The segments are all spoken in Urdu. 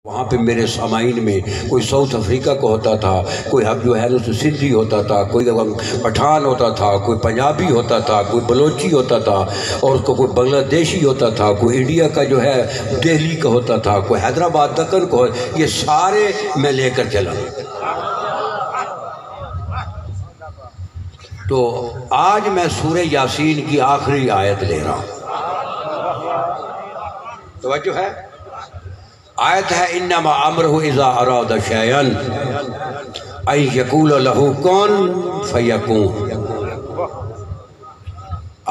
وہاں پہ میرے سامعین میں کوئی ساؤتھ افریقہ کو ہوتا تھا، کوئی جو ہے نا سندھی ہوتا تھا، کوئی پٹھان ہوتا تھا، کوئی پنجابی ہوتا تھا، کوئی بلوچی ہوتا تھا، اور اس کو کوئی بنگلہ دیشی ہوتا تھا، کوئی انڈیا کا جو ہے دہلی کا ہوتا تھا، کوئی حیدرآباد دکن کو، یہ سارے میں لے کر چلا۔ تو آج میں سورہ یاسین کی آخری آیت لے رہا ہوں، توجہ ہے؟ آیت ہے انما امرہ اذا اراد شیئا ان یقول لہ کن فیکون۔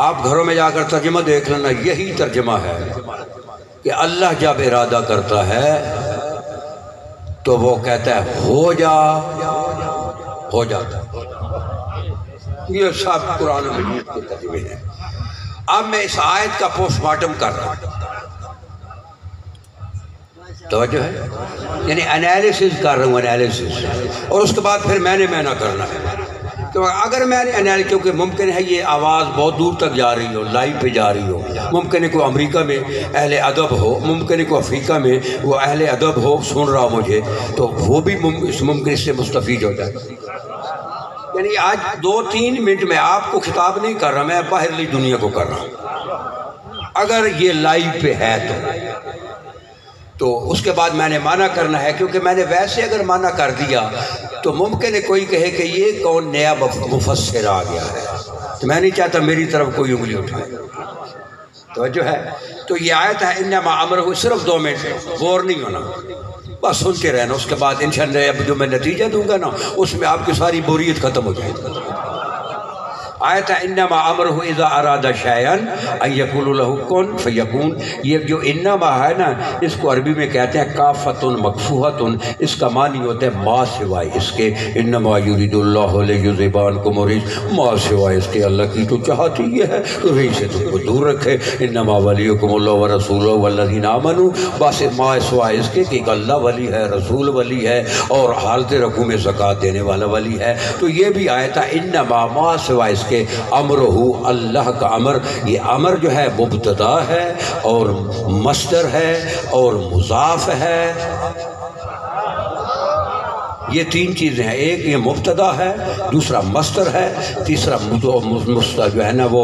آپ گھروں میں جا کر ترجمہ دیکھ لینا، یہی ترجمہ ہے کہ اللہ جب ارادہ کرتا ہے تو وہ کہتا ہے ہو جا، ہو جاتا ہے۔ یہ سب قرآن مجید کے ترجمے ہیں۔ اب میں اس آیت کا پوسٹ مارٹم کر رہا ہوں، توجہ ہے، یعنی انالیسس کر رہا ہوں، انالیسس، اور اس کے بعد پھر میں نے کرنا ہے۔ تو اگر میں نے کیونکہ ممکن ہے یہ آواز بہت دور تک جا رہی ہو، لائیو پہ جا رہی ہو، ممکن ہے کوئی امریکہ میں اہل ادب ہو، ممکن ہے کوئی افریقہ میں وہ اہل ادب ہو سن رہا ہو مجھے، تو وہ بھی ممکن اس سے مستفید ہو جائے۔ یعنی آج 2-3 منٹ میں آپ کو خطاب نہیں کر رہا، میں باہرلی دنیا کو کر رہا ہوں، اگر یہ لائیو پہ ہے تو اس کے بعد میں نے معنی کرنا ہے، کیونکہ میں نے ویسے اگر معنی کر دیا تو ممکن ہے کوئی کہے کہ یہ کون نیا مفسر آ گیا ہے، تو میں نہیں چاہتا میری طرف کوئی انگلی اٹھائے، توجہ ہے۔ تو یہ آیت ہے انما امرہ، صرف 2 منٹ، غور نہیں ہونا، بس سنتے رہنا، اس کے بعد انشاءاللہ اب جو میں نتیجہ دوں گا نا اس میں آپ کی ساری بوریت ختم ہو جائے گی۔ آیت ہے انما امرہ اذا اراد شیئا ان یقول لہ کن فیکون۔ یہ جو انما ہے نا، اس کو عربی میں کہتے ہیں کافۃ مکفوحۃ، اس کا معنی ہوتا ہے ما سوائے اس کے، انما یرید اللہ لیذھب عنکم الرجس، ما سوائے اس کے اللہ کی تو چاہت ہی ہے رجس سے تم کو دور رکھے، انما ولیکم اللہ ورسولہ والذین آمنوا، بس ما سوائے اس کے کہ ایک اللہ ولی ہے، رسول ولی ہے، اور حالت رکوع میں زکوٰۃ دینے والا ولی ہے۔ تو یہ بھی آیت ہے انما، ما سوائے اس کہ امرہ، اللہ کا امر، یہ امر جو ہے مبتدا ہے اور مصدر ہے اور مضاف ہے، یہ 3 چیزیں ہیں، ایک یہ مبتدا ہے، دوسرا مصدر ہے، تیسرا جو ہے نا وہ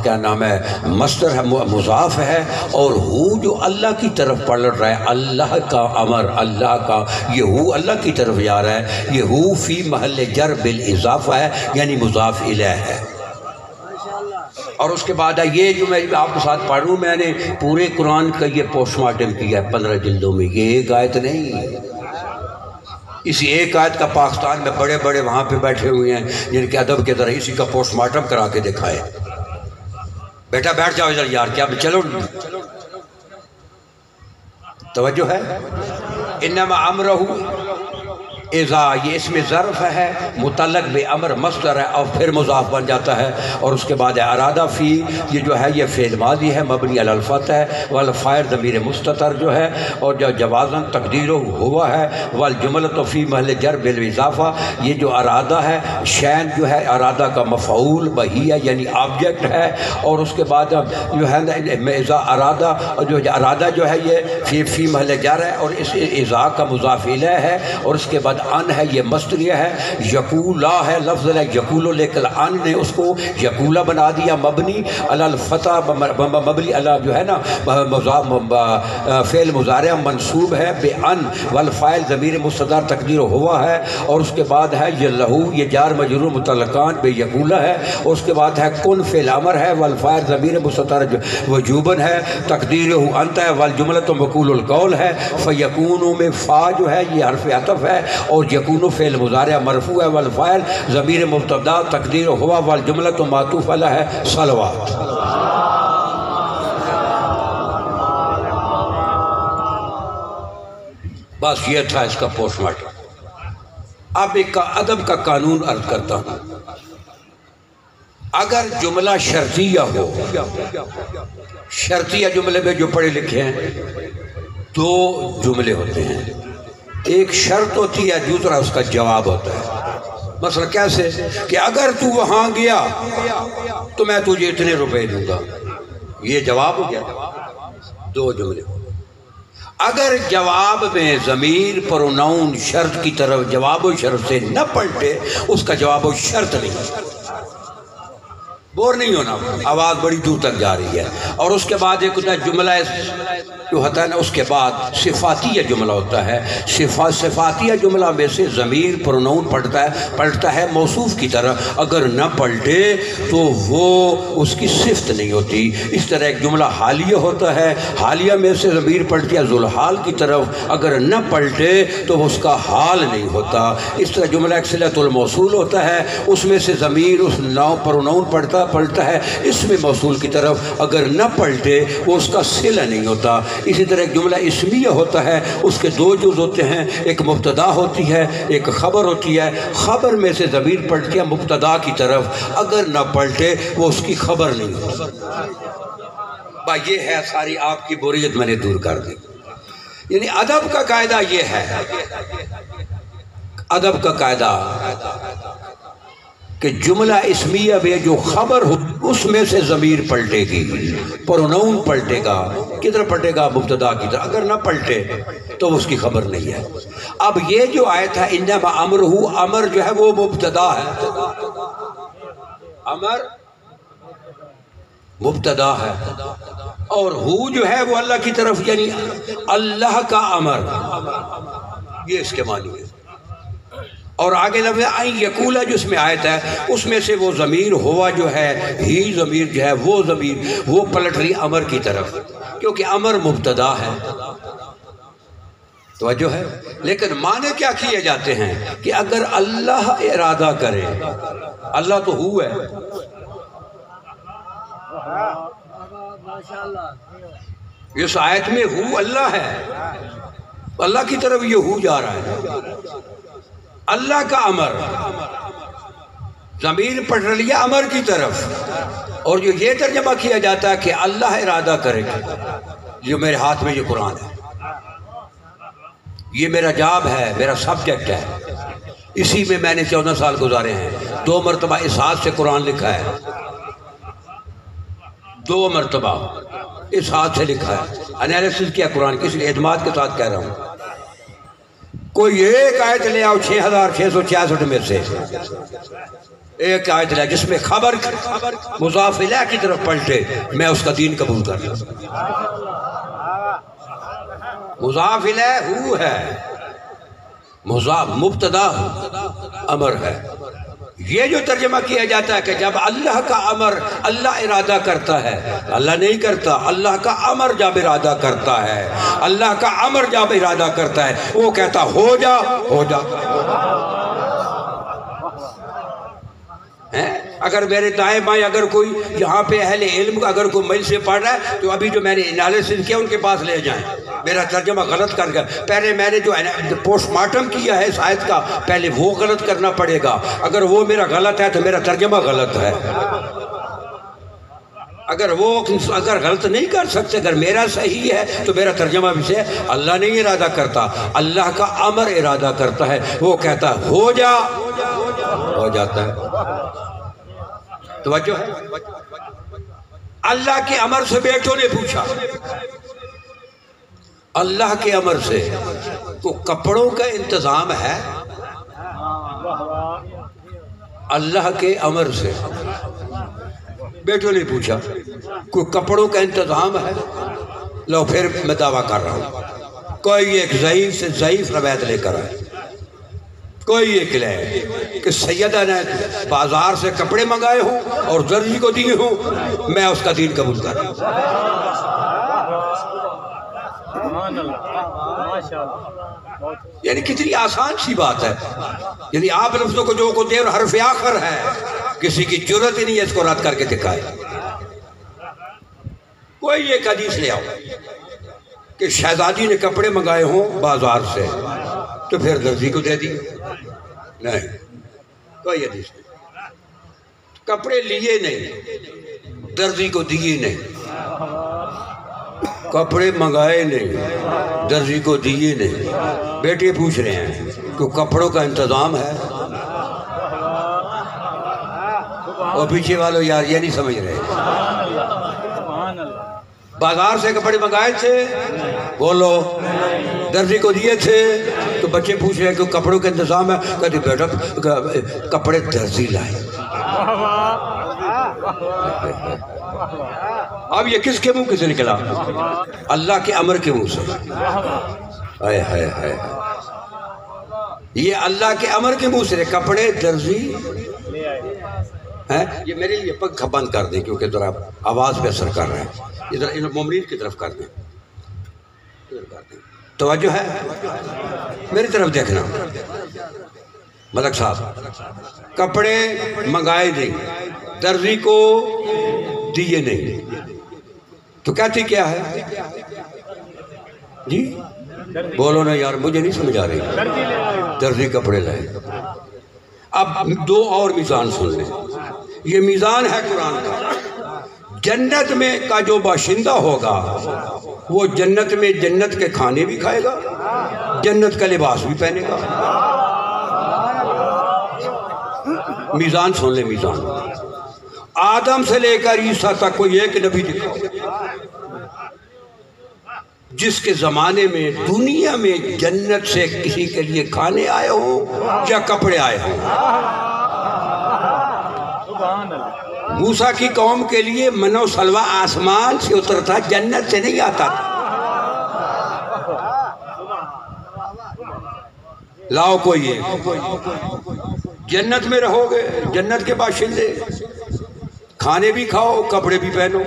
کیا نام ہے، مصدر ہے، مضاف ہے، اور ہو جو اللہ کی طرف پلٹ رہا ہے، اللہ کا امر، اللہ کا یہ ہو اللہ کی طرف جا رہا ہے، یہ ہو فی محل جر بالاضافہ ہے، یعنی مضاف الیہ ہے۔ اور اس کے بعد یہ جو میں آپ کے ساتھ پڑھ رہا ہوں، میں نے پورے قرآن کا یہ پوسٹ مارٹم کیا ہے 15 جلدوں میں، یہ ایک آیت نہیں، اسی ایک آیت کا پاکستان میں بڑے بڑے وہاں پہ بیٹھے ہوئے ہیں جن کے ادب کے طرح اسی کا پوسٹ مارٹم کرا کے دکھائے۔ بیٹا بیٹھ جاؤ ادھر یار، کیا چلو، توجہ ہے۔ انما امرہ اذا، یہ اس میں ظرف ہے، متعلق بے امر مصدر ہے اور پھر مضاف بن جاتا ہے، اور اس کے بعد ہے ارادہ فی، یہ جو ہے یہ فعل ماضی ہے مبنی علی الفتح ہے، والفاعل ضمیر مستتر جو ہے، اور جو جوازاً تقدیر ہوا ہے، والجملۃ فی محل جر بالاضافہ، یہ جو ارادہ ہے، شین جو ہے ارادہ کا مفعول بہی ہے یعنی آبجیکٹ ہے، اور اس کے بعد جو ہے نا اذا ارادہ، جو ارادہ جو ہے یہ فی محل جر ہے، اور اس اذا کا مضاف الیہ ہے، اور اس کے بعد ان ہے، یہ مصدریہ ہے، یقولا ہے، لفظ ہے یقولو، لیکن ان نے اس کو یقولا بنا دیا، مبنی علی الفتح، مبنی علی جو ہے نا فعل مضارع منصوب ہے بے ان، والفاعل ضمیر مستتر تقدیر ہوا ہے، اور اس کے بعد ہے یہ لہو، یہ جار مجرور متعلقان بے یقولا ہے، اور اس کے بعد ہے کن فعل امر ہے، والفاعل ضمیر مستتر وجوباً ہے، تقدیر انت ہے، والجملۃ مقول القول ہے، فیکون میں فا جو ہے یہ حرف عطف ہے، اور یکون فعل مضارع مرفوع ہے، والفاعل ضمیر مبتدا تقدیر ہوا، والجملۃ معطوف علیہ ہے، صلوات۔ بس یہ تھا اس کا پوسٹ مارٹم۔ اب ایک ادب کا قانون عرض کرتا ہوں، اگر جملہ شرطیہ ہو، شرطیہ جملے میں جو پڑھے لکھے ہیں 2 جملے ہوتے ہیں، ایک شرط ہوتی ہے، دوسرا اس کا جواب ہوتا ہے۔ مثلا کیسے کہ اگر تو وہاں گیا تو میں تجھے اتنے روپے دوں گا، یہ جواب ہو گیا، 2 جملے ہو۔ اگر جواب میں ضمیر پروناؤن شرط کی طرف جواب و شرط سے نہ پلٹے اس کا جواب و شرط نہیں، بور نہیں ہونا، آواز بڑی دور تک جا رہی ہے۔ اور اس کے بعد ایک ہوتا ہے جملہ جو ہوتا ہے نا، اس کے بعد صفاتیہ جملہ ہوتا ہے۔ صفاتیہ جملہ میں سے ضمیر پروناؤن پلٹتا ہے موصوف کی طرح، اگر نہ پلٹے تو وہ اس کی صفت نہیں ہوتی۔ اس طرح ایک جملہ حالیہ ہوتا ہے، حالیہ میں سے ضمیر پلٹتی ہے ذوالحال کی طرف، اگر نہ پلٹے تو وہ اس کا حال نہیں ہوتا۔ اس طرح جملہ ایک صلۃ الموصول ہوتا ہے، اس میں سے ضمیر اس ناؤ پروناؤن پلٹتا ہے اسم موصول کی طرف، اگر نہ پلٹے وہ اس کا صلہ نہیں ہوتا۔ اسی طرح ایک جملہ اسمیہ ہوتا ہے، اس کے دو جز ہوتے ہیں، ایک مبتدا ہوتی ہے ایک خبر ہوتی ہے۔ خبر میں سے ضمیر پلٹتی ہے مبتدا کی طرف، اگر نہ پلٹے وہ اس کی خبر نہیں ہوتی۔ یہ ہے ساری آپ کی بوریت میں نے دور کر دی۔ یعنی ادب کا قاعدہ یہ ہے، ادب کا قاعدہ کہ جملہ اسمیہ میں جو خبر ہو اس میں سے ضمیر پلٹے گی، پروناؤن پلٹے گا، کدھر پلٹے گا؟ مبتدا کی طرح، اگر نہ پلٹے تو اس کی خبر نہیں ہے۔ اب یہ جو آیت ہے انما امرہ، امر جو ہے وہ مبتدا ہے، امر مبتدا ہے، اور ہو جو ہے وہ اللہ کی طرف، یعنی اللہ کا امر، یہ اس کے معنی ہے۔ اور آگے لفظ این یقولا جو اس میں آیت ہے اس میں سے وہ ضمیر ہوا جو ہے، ہی ضمیر جو ہے وہ ضمیر وہ پلٹ رہی امر کی طرف، کیونکہ امر مبتدا ہے۔ توجہ ہے؟ لیکن معنی کیا کیے جاتے ہیں کہ اگر اللہ ارادہ کرے، اللہ تو ہو ہے، اس آیت میں ہو اللہ ہے، اللہ کی طرف یہ ہو جا رہا ہے، اللہ کا امر، ضمیر پلٹ رہی ہے امر کی طرف۔ اور جو یہ ترجمہ کیا جاتا ہے کہ اللہ ارادہ کرے گا، جو میرے ہاتھ میں یہ قرآن ہے، یہ میرا جاب ہے، میرا سبجیکٹ ہے، اسی میں نے 14 سال گزارے ہیں، 2 مرتبہ اس ہاتھ سے قرآن لکھا ہے، 2 مرتبہ اس ہاتھ سے لکھا ہے، انالیسس کیا قرآن کی، اس لیے اعتماد کے ساتھ کہہ رہا ہوں۔ کوئی ایک آیت لے آؤ 6666 میں سے ایک آیت لے جس میں خبر مضاف الیہ کی طرف پلٹے، میں اس کا دین قبول کر لوں۔ مضاف الیہ ہو ہے، مضاف مبتدا امر ہے۔ یہ جو ترجمہ کیا جاتا ہے کہ جب اللہ کا امر اللہ ارادہ کرتا ہے، اللہ نہیں کرتا، اللہ کا امر جب ارادہ کرتا ہے، اللہ کا امر جب ارادہ کرتا ہے وہ کہتا ہو جا، ہو جا۔ اگر میرے دائیں بائیں اگر کوئی یہاں پہ اہل علم اگر کوئی مجھ سے پڑھ رہا ہے تو ابھی جو میں نے انالیسس کیا ان کے پاس لے جائیں، میرا ترجمہ غلط کر گیا، پہلے میں نے جو پوسٹ مارٹم کیا ہے اس آیت کا پہلے وہ غلط کرنا پڑے گا، اگر وہ میرا غلط ہے تو میرا ترجمہ غلط ہے۔ اگر غلط نہیں کر سکتے، اگر میرا صحیح ہے تو میرا ترجمہ بھی سے اللہ نہیں ارادہ کرتا، اللہ کا امر ارادہ کرتا ہے، وہ کہتا ہے ہو جا، ہو جاتا ہے۔ توجہ ہے؟ اللہ کے امر سے بیٹوں نے پوچھا، اللہ کے امر سے تو کپڑوں کا انتظام ہے، اللہ کے امر سے بیٹوں نے پوچھا کوئی کپڑوں کا انتظام ہے؟ لو پھر میں دعویٰ کر رہا ہوں، کوئی ایک ضعیف سے ضعیف روایت لے کر آئے، کوئی ایک لے کہ سیدہ نے بازار سے کپڑے منگائے ہوں اور درزی کو دیے ہوں، میں اس کا دین قبول کر رہا ہوں۔ یعنی کتنی آسان سی بات ہے، یعنی آپ لفظوں کو جو کو دے اور حرف آخر ہے، کسی کی جرت ہی نہیں ہے اس کو رد کر کے دکھائے۔ کوئی ایک حدیث لے آؤ کہ شہزادی نے کپڑے منگائے ہوں بازار سے تو پھر درزی کو دے دی، نہیں، کوئی حدیث نہیں۔ کپڑے لیے نہیں، درزی کو دیے نہیں، کپڑے منگائے نہیں، درزی کو دیے نہیں، بیٹے پوچھ رہے ہیں کہ کپڑوں کا انتظام ہے، اور پیچھے والوں یار یہ نہیں سمجھ رہے، بازار سے کپڑے منگائے تھے بولو درزی کو دیے تھے تو بچے پوچھ رہے ہیں کہ کپڑوں کا انتظام ہے، کہتے بیٹا کپڑے درزی لائے۔ اب یہ کس کے منہ سے نکلا؟ اللہ کے امر کے منہ سے۔ ہائے ہائے ہائے، یہ اللہ کے امر کے منہ سے کپڑے درزی ہیں۔ یہ میرے لیے پنکھا بند کر دیں کیونکہ ذرا آواز پہ اثر کر رہا ہے، ادھر ان مومنین کی طرف کر دیں، توجہ ہے میری طرف دیکھنا۔ ملک صاحب کپڑے منگائے نہیں، درزی کو دیے نہیں، تو کہتی کیا ہے؟ جی بولو نا یار، مجھے نہیں سمجھ آ رہی۔ درزی کپڑے لائے۔ اب دو اور میزان سن لیں، یہ میزان ہے قرآن کا۔ جنت میں کا جو باشندہ ہوگا وہ جنت میں جنت کے کھانے بھی کھائے گا، جنت کا لباس بھی پہنے گا۔ میزان سن لیں، میزان۔ آدم سے لے کر عیسیٰ تک کوئی ایک نبی دکھاؤ جس کے زمانے میں دنیا میں جنت سے کسی کے لیے کھانے آئے ہوں یا کپڑے آئے ہوں۔ موسیٰ کی قوم کے لیے من و سلوہ آسمان سے اترتا، جنت سے نہیں آتا تھا۔ لاؤ کوئی ایک، جنت میں رہو گے، جنت کے باشندے، کھانے بھی کھاؤ کپڑے بھی پہنو۔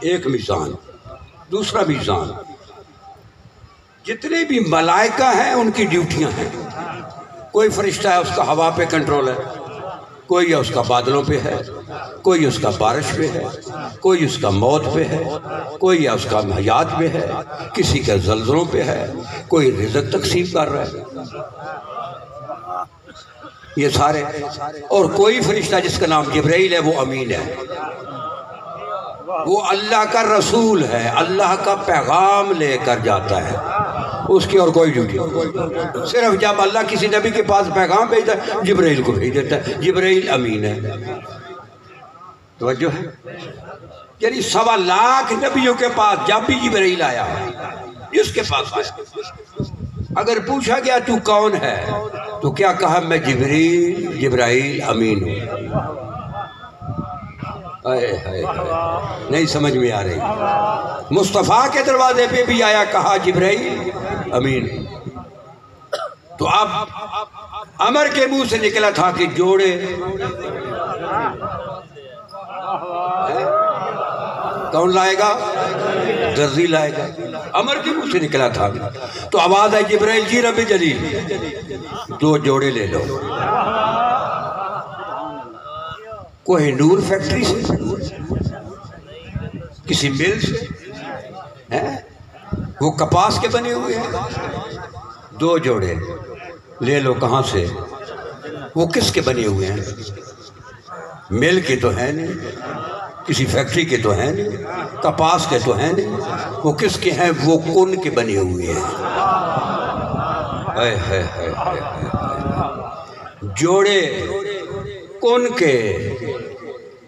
ایک میزان۔ دوسرا میزان، جتنے بھی ملائکہ ہیں ان کی ڈیوٹیاں ہیں۔ کوئی فرشتہ ہے اس کا ہوا پہ کنٹرول ہے، کوئی اس کا بادلوں پہ ہے، کوئی اس کا بارش پہ ہے، کوئی اس کا موت پہ ہے، کوئی اس کا حیات پہ ہے، کسی کا زلزلوں پہ ہے، کوئی رزق تقسیم کر رہا ہے، یہ سارے۔ اور کوئی فرشتہ جس کا نام جبرائیل ہے وہ امین ہے، وہ اللہ کا رسول ہے، اللہ کا پیغام لے کر جاتا ہے، اس کی اور کوئی ڈیوٹی نہیں۔ صرف جب اللہ کسی نبی کے پاس پیغام بھیجتا ہے جبرائیل کو بھیج دیتا ہے، جبرائیل امین ہے۔ توجہ ہے؟ یعنی 1.25 لاکھ نبیوں کے پاس جب بھی جبرائیل آیا، جس کے پاس آیا، اگر پوچھا گیا تو کون ہے تو کیا کہا؟ میں جبرائیل امین ہوں۔ نہیں سمجھ میں آ رہی۔ مصطفیٰ کے دروازے پہ بھی آیا، کہا جبرائیل امین۔ تو اب امر کے منہ سے نکلا تھا کہ جوڑے کون لائے گا؟ درزی لائے گا۔ امر کے منہ سے نکلا تھا تو آواز ہے جبرائیل جی رب جلیل 2 جوڑے لے لو۔ کوئی نور فیکٹری سے، کسی مل سے، وہ کپاس کے بنے ہوئے ہیں، 2 جوڑے لے لو۔ کہاں سے؟ وہ کس کے بنے ہوئے ہیں؟ مل کے تو ہیں نہیں، کسی فیکٹری کے تو ہیں نہیں، کپاس کے تو ہیں نہیں، وہ کس کے ہیں؟ وہ کن کے بنے ہوئے ہیں۔ جوڑے کن کے،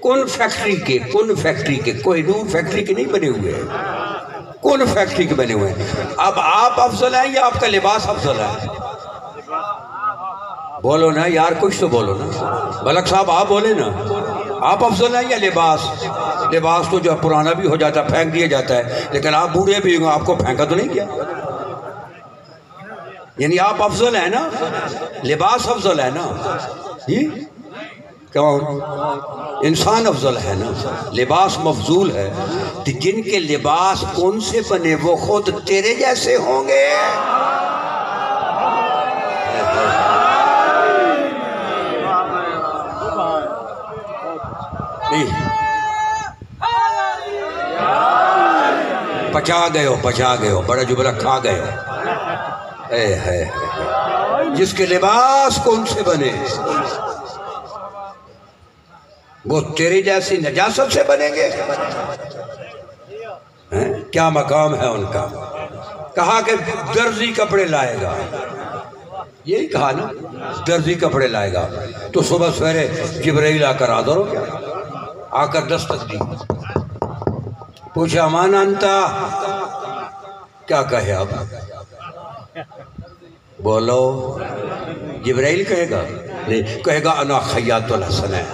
کن فیکٹری کے، کوئی نور فیکٹری کے نہیں بنے ہوئے ہیں، کن فیکٹری کے بنے ہوئے ہیں۔ اب آپ افضل ہیں یا آپ کا لباس افضل ہے؟ بولو نا یار، کچھ تو بولو نا۔ ملک صاحب آپ بولے نا، آپ افضل ہیں یا لباس؟ لباس تو جو پرانا بھی ہو جاتا ہے، پھینک دیا جاتا ہے، لیکن آپ بوڑھے بھی ہوں، آپ کو پھینکا تو نہیں کیا؟ یعنی آپ افضل ہیں نا، لباس افضل ہے نا؟ جی کون؟ انسان افضل ہے نا، لباس مفضول ہے۔ جن کے لباس کون سے بنے وہ خود تیرے جیسے ہوں گے۔ پچا گئے ہو، بڑا جملہ کھا گئے ہو۔ جس کے لباس کون سے بنے وہ تیری جیسی نجاست سے بنیں گے۔ کیا مقام ہے ان کا؟ کہا کہ درزی کپڑے لائے گا، یہی کہا نا، درزی کپڑے لائے گا۔ تو صبح سویرے جبرائیل آ کر حاضر ہو گیا، آ کر دستک دی، پوچھا من انتا، کیا کہے اب؟ بولو، جبرائیل کہے گا؟ نہیں، کہے گا انا خیاط الحسنین،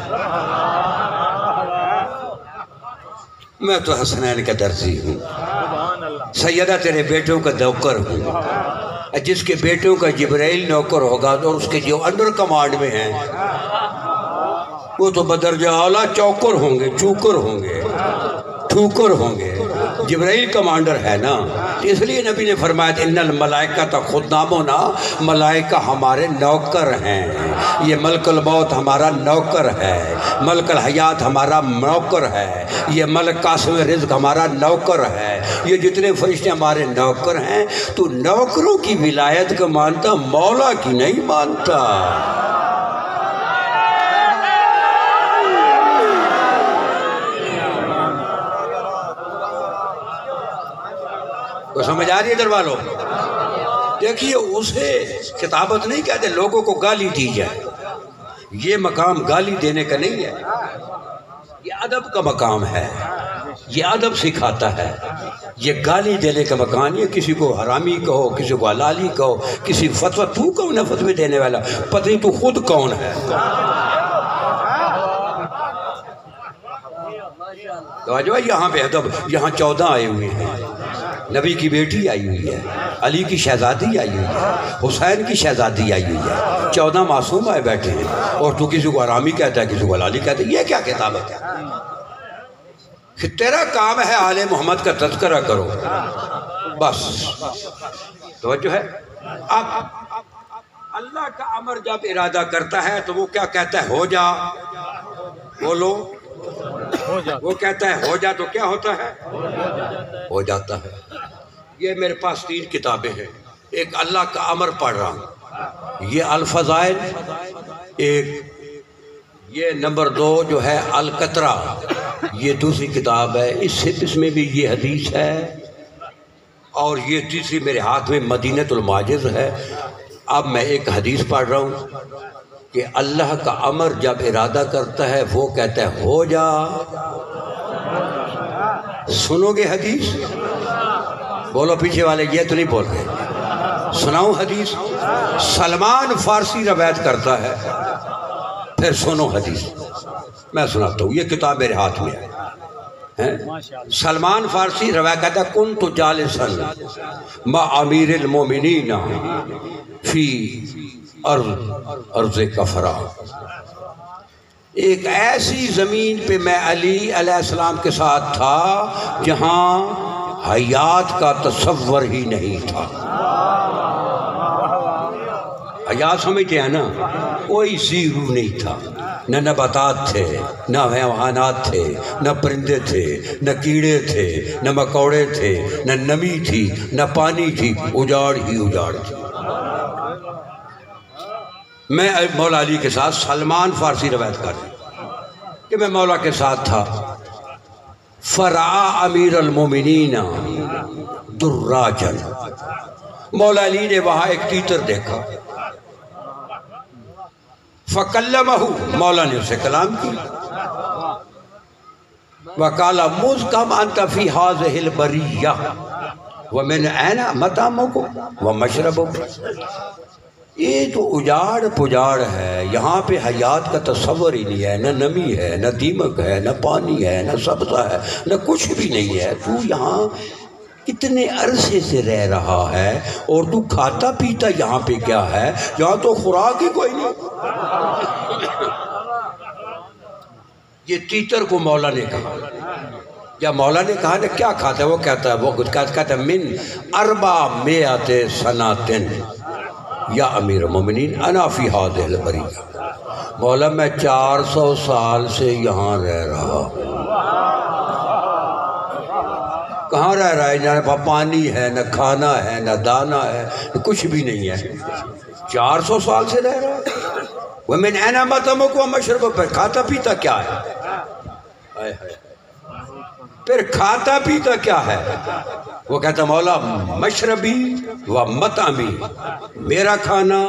میں تو حسنین کا درزی ہوں، سیدہ تیرے بیٹوں کا نوکر ہوں۔ جس کے بیٹوں کا جبرائیل نوکر ہوگا اور اس کے جو انڈر کمانڈ میں ہیں وہ تو بدرجہ اعلیٰ چوکر ہوں گے، چوکر ہوں گے، ٹھوکر ہوں گے۔ جبرائیل کمانڈر ہے نا، تو اس لیے نبی نے فرمایا ان الملائکۃ خدامنا، ملائکہ ہمارے نوکر ہیں۔ یہ ملک الموت ہمارا نوکر ہے، ملک الحیات ہمارا نوکر ہے، یہ ملک قاسم رزق ہمارا نوکر ہے، یہ جتنے فرشتے ہمارے نوکر ہیں۔ تو نوکروں کی ولایت کو مانتا، مولا کی نہیں مانتا۔ وہ سمجھ آ رہی ہے در والوں؟ دیکھیے، اسے خطابت نہیں کہتے، لوگوں کو گالی دی جائے، یہ مقام گالی دینے کا نہیں ہے، یہ ادب کا مقام ہے، یہ ادب سکھاتا ہے، یہ گالی دینے کا مقام ہے۔ کسی کو حرامی کہو، کسی کو حلالی کہو، کسی فتویٰ تو کون ہے فتوے دینے والا؟ پتہ نہیں تو خود کون ہے۔ تو یہاں پہ ادب، یہاں 14 آئے ہوئے ہیں، نبی کی بیٹی آئی ہوئی ہے، علی کی شہزادی آئی ہوئی ہے، حسین کی شہزادی آئی ہوئی ہے، 14 معصوم آئے بیٹھے ہیں، اور تو کسی کو حرامی کہتا ہے، کسی کو حلالی کہتا ہے۔ یہ کیا کتابت ہے؟ کہ تیرا کام ہے آل محمد کا تذکرہ کرو، بس۔ توجہ ہے؟ اب اللہ کا امر جب ارادہ کرتا ہے تو وہ کیا کہتا ہے؟ ہو جا، بولو، وہ کہتا ہے ہو جا تو کیا ہوتا ہے؟ ہو جاتا ہے۔ یہ میرے پاس 3 کتابیں ہیں، ایک اللہ کا امر پڑھ رہا ہوں، یہ الفضائل، ایک یہ نمبر 2 جو ہے القطرہ، یہ دوسری کتاب ہے، اس میں بھی یہ حدیث ہے، اور یہ تیسری میرے ہاتھ میں مدینۃ الماجز ہے۔ اب میں ایک حدیث پڑھ رہا ہوں کہ اللہ کا امر جب ارادہ کرتا ہے وہ کہتا ہے ہو جا۔ سنو گے حدیث؟ بولو پیچھے والے، یہ تو نہیں بول رہے۔ سناؤں حدیث؟ سلمان فارسی روایت کرتا ہے، پھر سنو حدیث، میں سناتا ہوں، یہ کتاب میرے ہاتھ میں ہے۔ سلمان فارسی روایت کرتا ہے کنت جالسا مع امیر المومنین فی ارض کفرا، ایک ایسی زمین پہ میں علی علیہ السلام کے ساتھ تھا جہاں حیات کا تصور ہی نہیں تھا۔ حیات سمجھتے ہیں نا؟ کوئی زیرو نہیں تھا، نہ نباتات تھے، نہ حیوانات تھے، نہ پرندے تھے، نہ کیڑے تھے، نہ مکوڑے تھے، نہ نمی تھی، نہ پانی تھی، اجاڑ ہی اجاڑ تھی۔ میں مولا علی کے ساتھ، سلمان فارسی روایت کر رہا ہوں کہ میں مولا کے ساتھ تھا۔ فرعا امیر المومنین دراجن، مولا علی نے وہاں ایک تیتر دیکھا، فکلمہ، مولا نے اسے کلام کی، وقال مذ کم انت فی ہذہ البریہ ومن این مطعمک ومشربک، یہ تو اجاڑ پجاڑ ہے، یہاں پہ حیات کا تصور ہی نہیں ہے، نہ نمی ہے، نہ دیمک ہے، نہ پانی ہے، نہ سبزہ ہے، نہ کچھ بھی نہیں ہے۔ تو یہاں کتنے عرصے سے رہ رہا ہے اور تو کھاتا پیتا یہاں پہ کیا ہے؟ یہاں تو خوراک ہی کوئی نہیں۔ یہ تیتر کو مولا نے کہا، یا مولا نے کہا نا کیا کھاتا ہے؟ وہ کہتا ہے، وہ کہتا ہے من 400 سناتن یا امیر المومنین انا فی ہذہ البریہ، مولا میں 400 سال سے یہاں رہ رہا ہوں۔ کہاں رہ رہا ہے؟ نہ پانی ہے، نہ کھانا ہے، نہ دانا ہے، کچھ بھی نہیں ہے، 400 سال سے رہ رہا ہے۔ وَمِنْ أَيْنَ مَطْعَمُكُ وَمَشْرَبُكُ، پھر کھاتا پیتا کیا ہے؟ پھر کھاتا پیتا کیا ہے؟ وہ کہتا مولا مشربی و مطعمی، میرا کھانا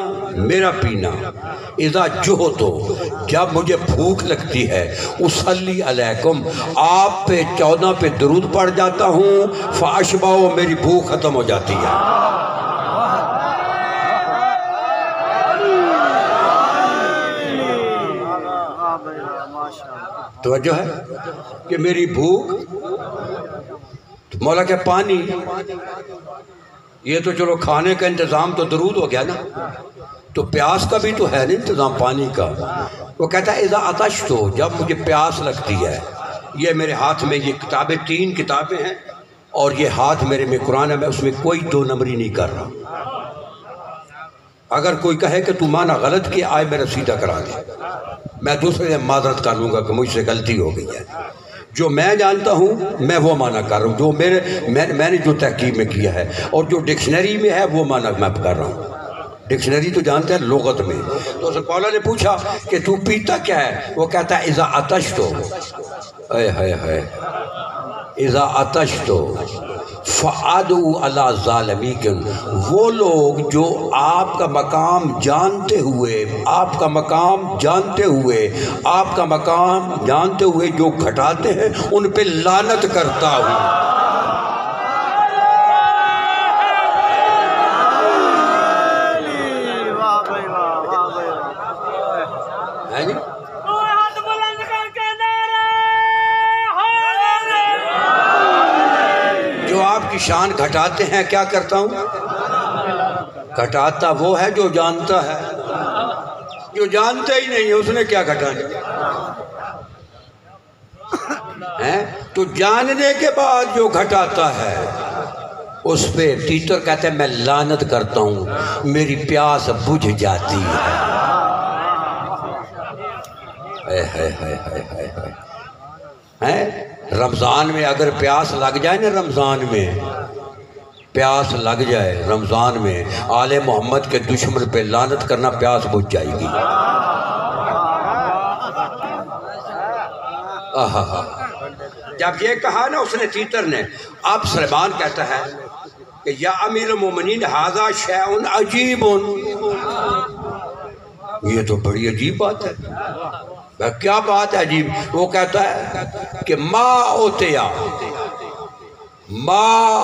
میرا پینا، اذا جہتو، جب مجھے بھوک لگتی ہے، اصلی علیکم، آپ پہ 14 پہ درود پڑھ جاتا ہوں، فاشبع، میری بھوک ختم ہو جاتی ہے۔ توجہ ہے کہ میری بھوک، مولا کہ پانی، یہ تو چلو کھانے کا انتظام تو درود ہو گیا نا، تو پیاس کا بھی تو ہے نا انتظام پانی کا۔ وہ کہتا ہے اذا عطشتو، جب مجھے پیاس لگتی ہے، یہ میرے ہاتھ میں یہ کتابیں 3 کتابیں ہیں، اور یہ ہاتھ میرے میں قرآن ہے، میں اس میں کوئی 2 نمبری نہیں کر رہا۔ اگر کوئی کہے کہ تو معنی غلط کیا، آئے میرا سیدھا کرا دے، میں دوسرے سے معذرت کر لوں گا کہ مجھ سے غلطی ہو گئی ہے۔ جو میں جانتا ہوں میں وہ معنی کر رہا ہوں، جو میں نے جو تحقیق میں کیا ہے، اور جو ڈکشنری میں ہے وہ معنی میں کر رہا ہوں۔ ڈکشنری تو جانتے ہیں لغت میں۔ تو اسے پولا نے پوچھا کہ تو پیتا کیا ہے؟ وہ کہتا ہے اذا عطشتو، اے ہائے ہائے، اذا عطشتو فعدو علی ظالمیکن، وہ لوگ جو آپ کا مقام جانتے ہوئے، آپ کا مقام جانتے ہوئے، آپ کا مقام جانتے ہوئے جو گھٹاتے ہیں، ان پہ لعنت کرتا ہوں۔ ہے جی؟ جو آپ کی شان گھٹاتے ہیں، کیا کرتا ہوں؟ گھٹاتا وہ ہے جو جانتا ہے، جو جانتا ہی نہیں ہے اس نے کیا گھٹانا ہے؟ تو جاننے کے بعد جو گھٹاتا ہے اس پہ تیتر کہتے ہیں میں لعنت کرتا ہوں، میری پیاس بجھ جاتی ہے۔ رمضان میں اگر پیاس لگ جائے نا، رمضان میں پیاس لگ جائے، رمضان میں آل محمد کے دشمن پہ لعنت کرنا، پیاس بجھ جائے گی۔ جب یہ کہا نا اس نے تیتر نے، اب سلیمان کہتا ہے کہ یا امیر المومنین ھذا شیء عجیب، یہ تو بڑی عجیب بات ہے۔ کیا بات ہے عجیب؟ وہ کہتا ہے کہ ما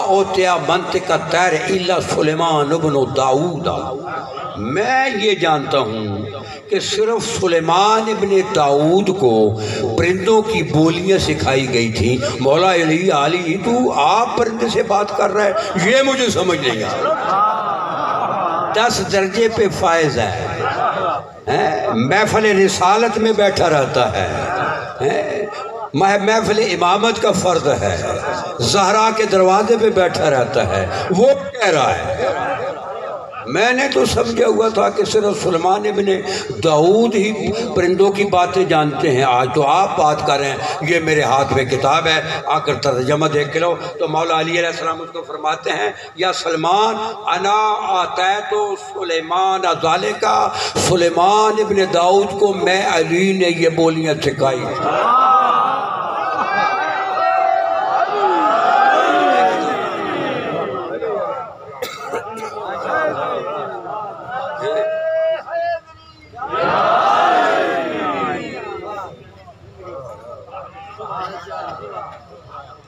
اوتیا منطق الطیر الا سلیمان ابن داؤد، میں یہ جانتا ہوں کہ صرف سلیمان ابن داؤد کو پرندوں کی بولیاں سکھائی گئی تھیں۔ مولا علی تو آپ پرندے سے بات کر رہے ہیں، یہ مجھے سمجھ نہیں آیا۔ 10 درجے پہ فائز ہے، محفل رسالت میں بیٹھا رہتا ہے، محفل امامت کا فرد ہے، زہرا کے دروازے پہ بیٹھا رہتا ہے، وہ کہہ رہا ہے میں نے تو سمجھا ہوا تھا کہ صرف سلیمان ابن داؤد ہی پرندوں کی باتیں جانتے ہیں، آج تو آپ بات کر رہے ہیں۔ یہ میرے ہاتھ میں کتاب ہے، آ کر ترجمہ دیکھ کے لو۔ تو مولا علی علیہ السلام اس کو فرماتے ہیں یا سلمان انا آتیت سلیمان ذالکا، سلیمان ابن داؤد کو میں علی نے یہ بولیاں سکھائی۔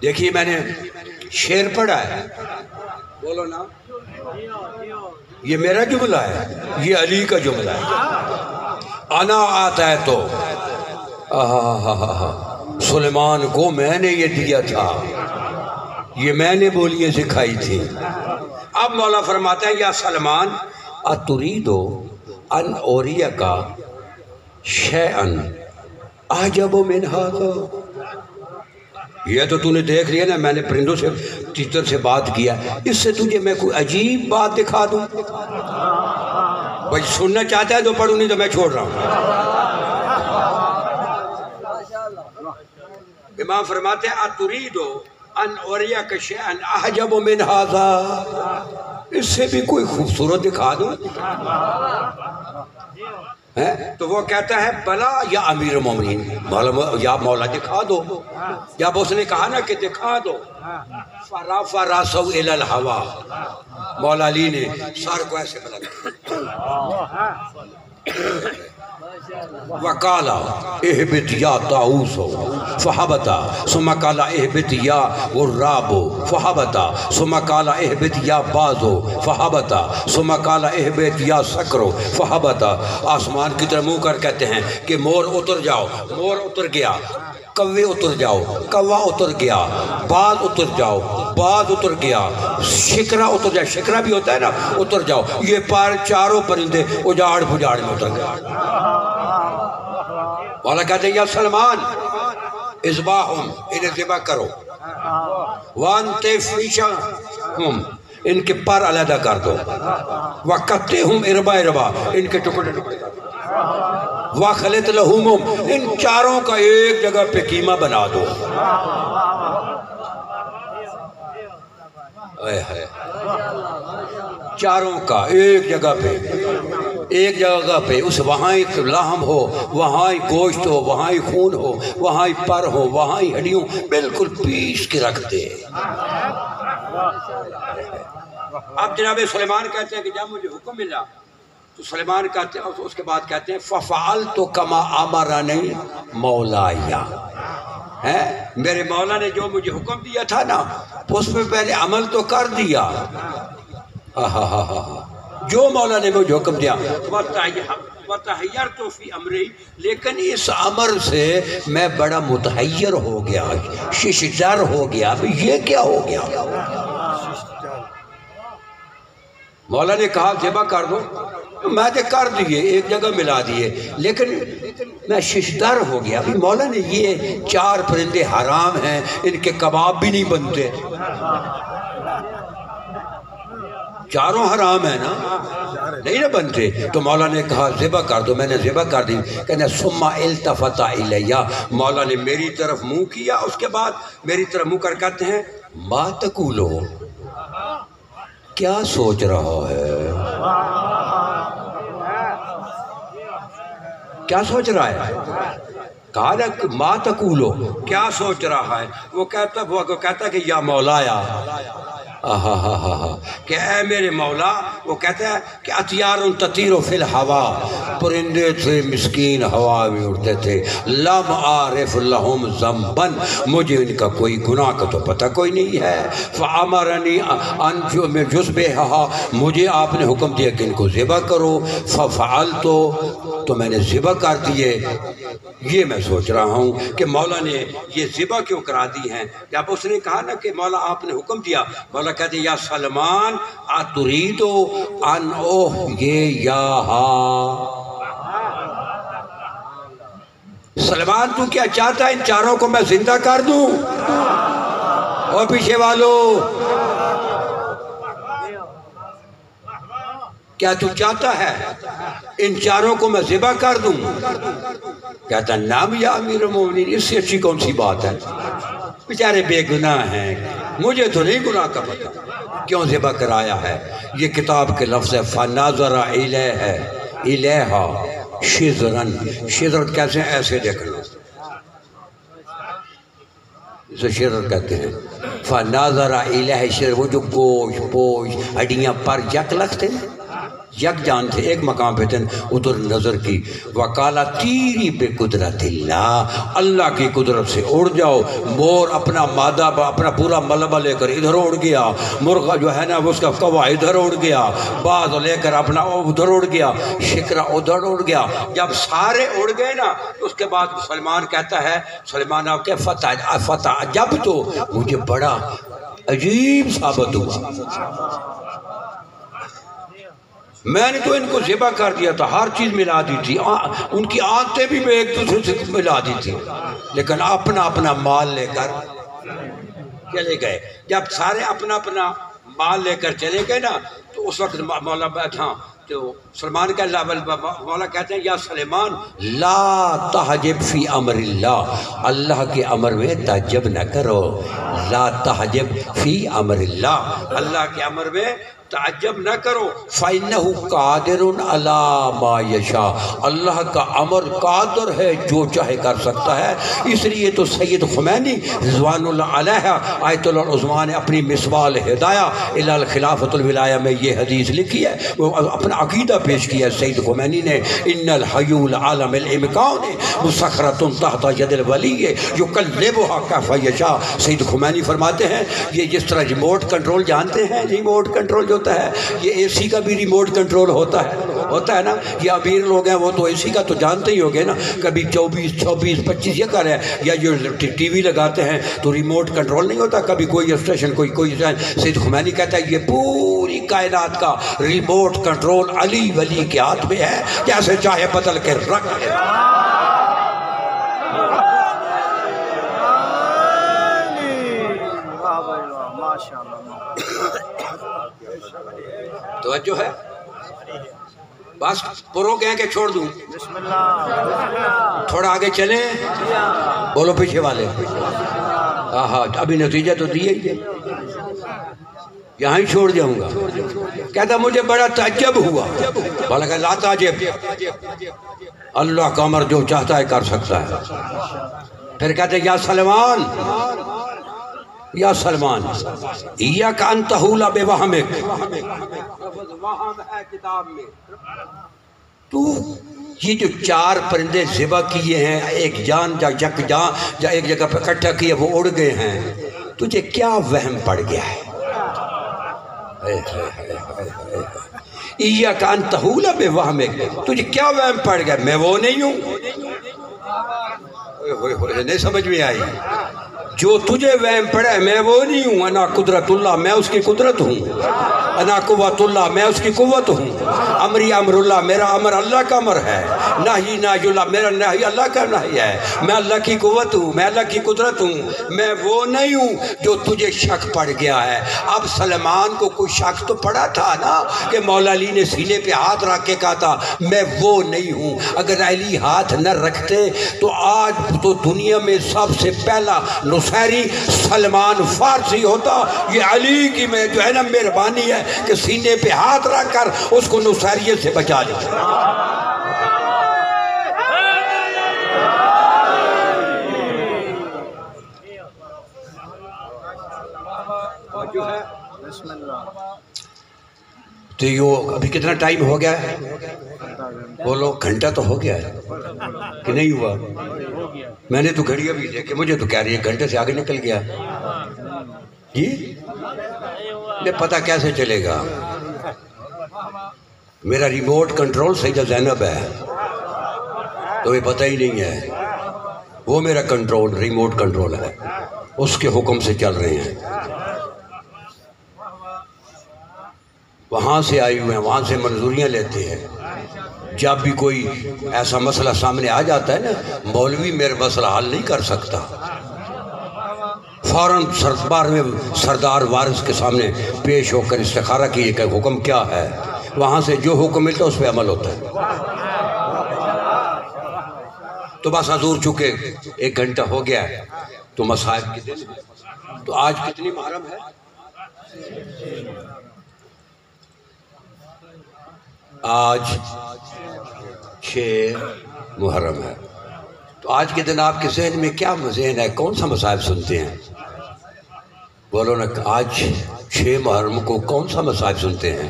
دیکھیے میں نے شعر پڑھا ہے، بولو نا، یہ میرا جملہ ہے، یہ علی کا جملہ ہے۔ انا آتا ہے تو سلیمان کو میں نے یہ دیا تھا، یہ میں نے بولیاں سکھائی تھی۔ اب مولا فرماتا ہے یا سلمان اتریدو ان اوریکا شیئن اعجب من ھذا، یہ تو نے دیکھ لیا نا، میں نے پرندوں سے تیتر سے بات کیا، اس سے تجھے میں کوئی عجیب بات دکھا دوں؟ بھائی سننا چاہتا ہے تو پڑھوں، نہیں تو میں چھوڑ رہا ہوں۔ امام فرماتے ہیں اتریدو ان اوریک شیئن اعجب من ھذا، اس سے بھی کوئی خوبصورت دکھا دوں؟ تو وہ کہتا ہے بلا یا امیر المومنین، یا مولا دکھا دو. جب اس نے کہا نا کہ دکھا دو، فرافع راسہ الی الہوا، مولا علی نے سر کو ایسے بلند وقال اہبت یا طاؤس فہبت ثم قال اہبت یا غراب فہبت ثم قال اہبت یا باز فہبت ثم قال اہبت یا سکر فہبت. آسمان کی طرف منہ کر کہتے ہیں کہ مور اتر جاؤ، مور اتر گیا. کوے اتر جاؤ، کوا اتر گیا. باز اتر جاؤ، باز اتر گیا. شکرا اتر جاؤ، شکرا بھی ہوتا ہے نا، اتر جاؤ. یہ چاروں پرندے اجاڑ پجاڑ میں اتر گئے. والا کہتے ہیں یا سلمان اذباحہم، انہیں ذبح کرو. وانتفشہم، ان کے پر علیحدہ کر دو. وقتہم اربا اربا، ان کے ٹکڑے ٹکڑے کر دو. وخلط لہمم، ان چاروں کا ایک جگہ پہ قیمہ بنا دو. چاروں کا ایک جگہ پہ، ایک جگہ پہ. اس وہاں ایک لحم ہو، وہاں ہی گوشت ہو، وہاں ہی خون ہو، وہاں ہی پر ہو، وہاں ہی ہڈیوں، بالکل پیس کے رکھ دے. اب جناب سلیمان کہتے ہیں کہ جب مجھے حکم ملا تو سلیمان کہتے ہیں، اس کے بعد کہتے ہیں فَفَعَلْتُ كَمَا أَمَرَنِي مَوْلَايَ، میرے مولا نے جو مجھے حکم دیا تھا نا اس پہ پہلے عمل تو کر دیا. جو مولا نے مجھے حکم دیا. وَتَحَيَّرْتُ فِي أَمْرِي، لیکن اس امر سے میں بڑا متحیر ہو گیا، ششدر ہو گیا. یہ کیا ہو گیا؟ مولا نے کہا ذبح کر دو، میں نے کر دیے، ایک جگہ ملا دیے، لیکن میں ششدر ہو گیا. ابھی مولا نے یہ چار پرندے حرام ہیں، ان کے کباب بھی نہیں بنتے. چاروں حرام ہیں نا، نہیں نا بنتے. تو مولا نے کہا ذبح کر دو، میں نے ذبح کر دی. کہنا ثم التفت الی، مولا نے میری طرف منہ کیا، اس کے بعد میری طرف منہ کر کہتے ہیں ما تقولو، کیا سوچ رہا ہے؟ کیا سوچ رہا ہے؟ کہا نا ما تقولو، کیا سوچ رہا ہے؟ وہ کہتا کہ یا مولایا، کہ اے میرے مولا. وہ کہتا ہے کہ اطیار تطیر فی الہوا، پرندے تھے مسکین ہوا میں اڑتے تھے. لم عارف لہم ذنبا، مجھے ان کا کوئی گناہ کا تو پتہ کوئی نہیں ہے. فامرنی ان جذبھہا، مجھے آپ نے حکم دیا کہ ان کو ذبح کرو. ففعلت، تو میں نے ذبح کر دیے. یہ میں سوچ رہا ہوں کہ مولا نے یہ ذبح کیوں کرا دی ہیں. جب اس نے کہا نا کہ مولا آپ نے حکم دیا، مولا کہتے ہیں یا سلمان اتریدو ان احییہا، سلمان تو کیا چاہتا ہے ان چاروں کو میں زندہ کر دوں؟ اور پیچھے والو، کیا تو چاہتا ہے ان چاروں کو میں ذبح کر دوں؟ کہتا نام یا امیر المومنین، اس سے اچھی کون سی بات ہے؟ بیچارے بے گناہ ہیں، مجھے تو نہیں گناہ کا پتہ، کیوں ذبح کرایا ہے؟ یہ کتاب کے لفظ ہے فَنَاظَرَ إِلَيْهَا شِذْرًا. شذرت کیسے ہیں؟ ایسے دیکھنا، اسے شذرت کہتے ہیں. فَنَاظَرَ إِلَيْهَا شِذْرًا، وہ جو گوشت پوش ہڈیاں پر یک لگتے ہیں، یک جان تھے، ایک مقام پہ تھے، ادھر نظر کی. وَقَالَ تیری بے قدرت اللہ، اللہ کی قدرت سے اڑ جاؤ. مور اپنا مادہ اپنا پورا ملبہ لے کر ادھر اڑ گیا، مرغہ جو ہے نا اس کا کوا ادھر اڑ گیا، باز لے کر اپنا ادھر اڑ گیا، شکرا ادھر اڑ گیا. جب سارے اڑ گئے نا اس کے بعد سلمان کہتا ہے، سلمان آپ کے فتح جب تو مجھے بڑا عجیب ثابت ہوا، میں نے تو ان کو ذبح کر دیا تھا، ہر چیز ملا دی تھی، ان کی آنتیں بھی میں ایک دوسرے سے ملا دی تھی، لیکن اپنا اپنا مال لے کر چلے گئے. جب سارے اپنا اپنا مال لے کر چلے گئے نا تو اس وقت مولا بیٹھا تو سلمان کا مولا کہتے ہیں یا سلیمان لا تحجب فی امر اللہ، اللہ کے امر میں تعجب نہ کرو. لا تحجب فی امر اللہ، اللہ کے امر میں تعجب نہ کرو، فَإِنَّهُ قَادِرٌ عَلَى مَا يَشَاءُ، اللہ کا امر قادر ہے جو چاہے کر سکتا ہے۔ اس لیے تو سید خمینی رضوان اللہ علیہ آیت العظمیٰ نے اپنی مصباح ہدایہ الی الخلافۃ الولایہ میں یہ حدیث لکھی ہے، وہ اپنا عقیدہ پیش کیا ہے سید خمینی نے، ان الحی العالم الامکان مسخرۃ تحت ید الولی یقلبها کیف یشاء۔ سید خمینی فرماتے ہیں یہ جس طرح ریموٹ کنٹرول جانتے ہیں، ریموٹ کنٹرول جو ہوتا ہے یہ اے سی کا بھی ریموٹ کنٹرول ہوتا ہے نا، یہ امیر لوگ ہیں وہ تو اے سی کا تو جانتے ہی ہوگے نا، کبھی 24 26 25 یہ کر ہے، یا جو ٹی وی لگاتے ہیں تو ریموٹ کنٹرول نہیں ہوتا، کبھی کوئی اسٹیشن کوئی سید خمینی کہتا ہے یہ پوری کائنات کا ریموٹ کنٹرول علی ولی کے ہاتھ میں ہے، جیسے چاہے بدل کے رکھ لے۔ توجہ ہے؟ بس پرو کہیں کہ چھوڑ دوں؟ تھوڑا آگے چلیں، بولو پیچھے والے۔ ہاں ابھی نتیجہ تو دیا ہی ہے، یہاں ہی چھوڑ جاؤں گا۔ کہتا مجھے بڑا تعجب ہوا، بولا کہ لا تعجب، اللہ کا امر جو چاہتا ہے کر سکتا ہے۔ پھر کہتے یا سلمان، یا سلمان ایاک ان تحول بوہمک، وہم ہے کتاب میں، تو یہ جو 4 پرندے ذبح کیے ہیں، ایک جان جا ایک جگہ پہ اکٹھا کیے وہ اڑ گئے ہیں، تجھے کیا وہم پڑ گیا ہے؟ ایاک ان تحول بوہمک، تجھے کیا وہم پڑ گیا؟ میں وہ نہیں ہوں، نہیں سمجھ میں آئی؟ جو تجھے وہم پڑا ہے میں وہ نہیں ہوں، انا قدرت اللہ، میں اس کی قدرت ہوں، انا قوت اللہ، میں اس کی قوت ہوں، امری امر اللہ، میرا امر اللہ کا امر ہے، نہی نہی اللہ، میرا نہی اللہ کا نہی ہے، میں اللہ کی قوت ہوں، میں اللہ کی قدرت ہوں، میں وہ نہیں ہوں جو تجھے شک پڑ گیا ہے۔ اب سلمان کو کوئی شک تو پڑا تھا نا کہ مولا علی نے سینے پہ ہاتھ رکھ کے کہا تھا میں وہ نہیں ہوں، اگر علی ہاتھ نہ رکھتے تو آج تو دنیا میں سب سے پہلا نصیری سلمان فارسی ہوتا۔ یہ علی کی میں جو ہے نا مہربانی ہے کہ سینے پہ ہاتھ رکھ کر اس کو نصیریت سے بچا لیا۔ تو یہ ابھی کتنا ٹائم ہو گیا ہے؟ بولو گھنٹہ تو ہو گیا ہے کہ نہیں ہوا؟ میں نے تو گھڑی ابھی دیکھے، مجھے تو کہہ رہی ہے گھنٹے سے آگے نکل گیا جی، یہ پتہ کیسے چلے گا؟ میرا ریموٹ کنٹرول سیدہ زینب ہے، تو یہ پتہ ہی نہیں ہے، وہ میرا کنٹرول ریموٹ کنٹرول ہے، اس کے حکم سے چل رہے ہیں، وہاں سے آئی ہوئے ہیں، وہاں سے منظوریاں لیتے ہیں۔ جب بھی کوئی ایسا مسئلہ سامنے آ جاتا ہے نا، مولوی میرا مسئلہ حل نہیں کر سکتا، فوراً سردار میں سردار وارث کے سامنے پیش ہو کر استخارہ کیے کہ حکم کیا ہے، وہاں سے جو حکم ملتا ہے اس پہ عمل ہوتا ہے۔ تو بس حضور چکے 1 گھنٹہ ہو گیا ہے تو مصائب کے دن، تو آج کتنی محرم ہے؟ آج 6 محرم ہے، تو آج کے دن آپ کے ذہن میں کیا ذہن ہے، کون سا مصائب سنتے ہیں؟ بولو نا، آج 6 محرم کو کون سا مصائب سنتے ہیں؟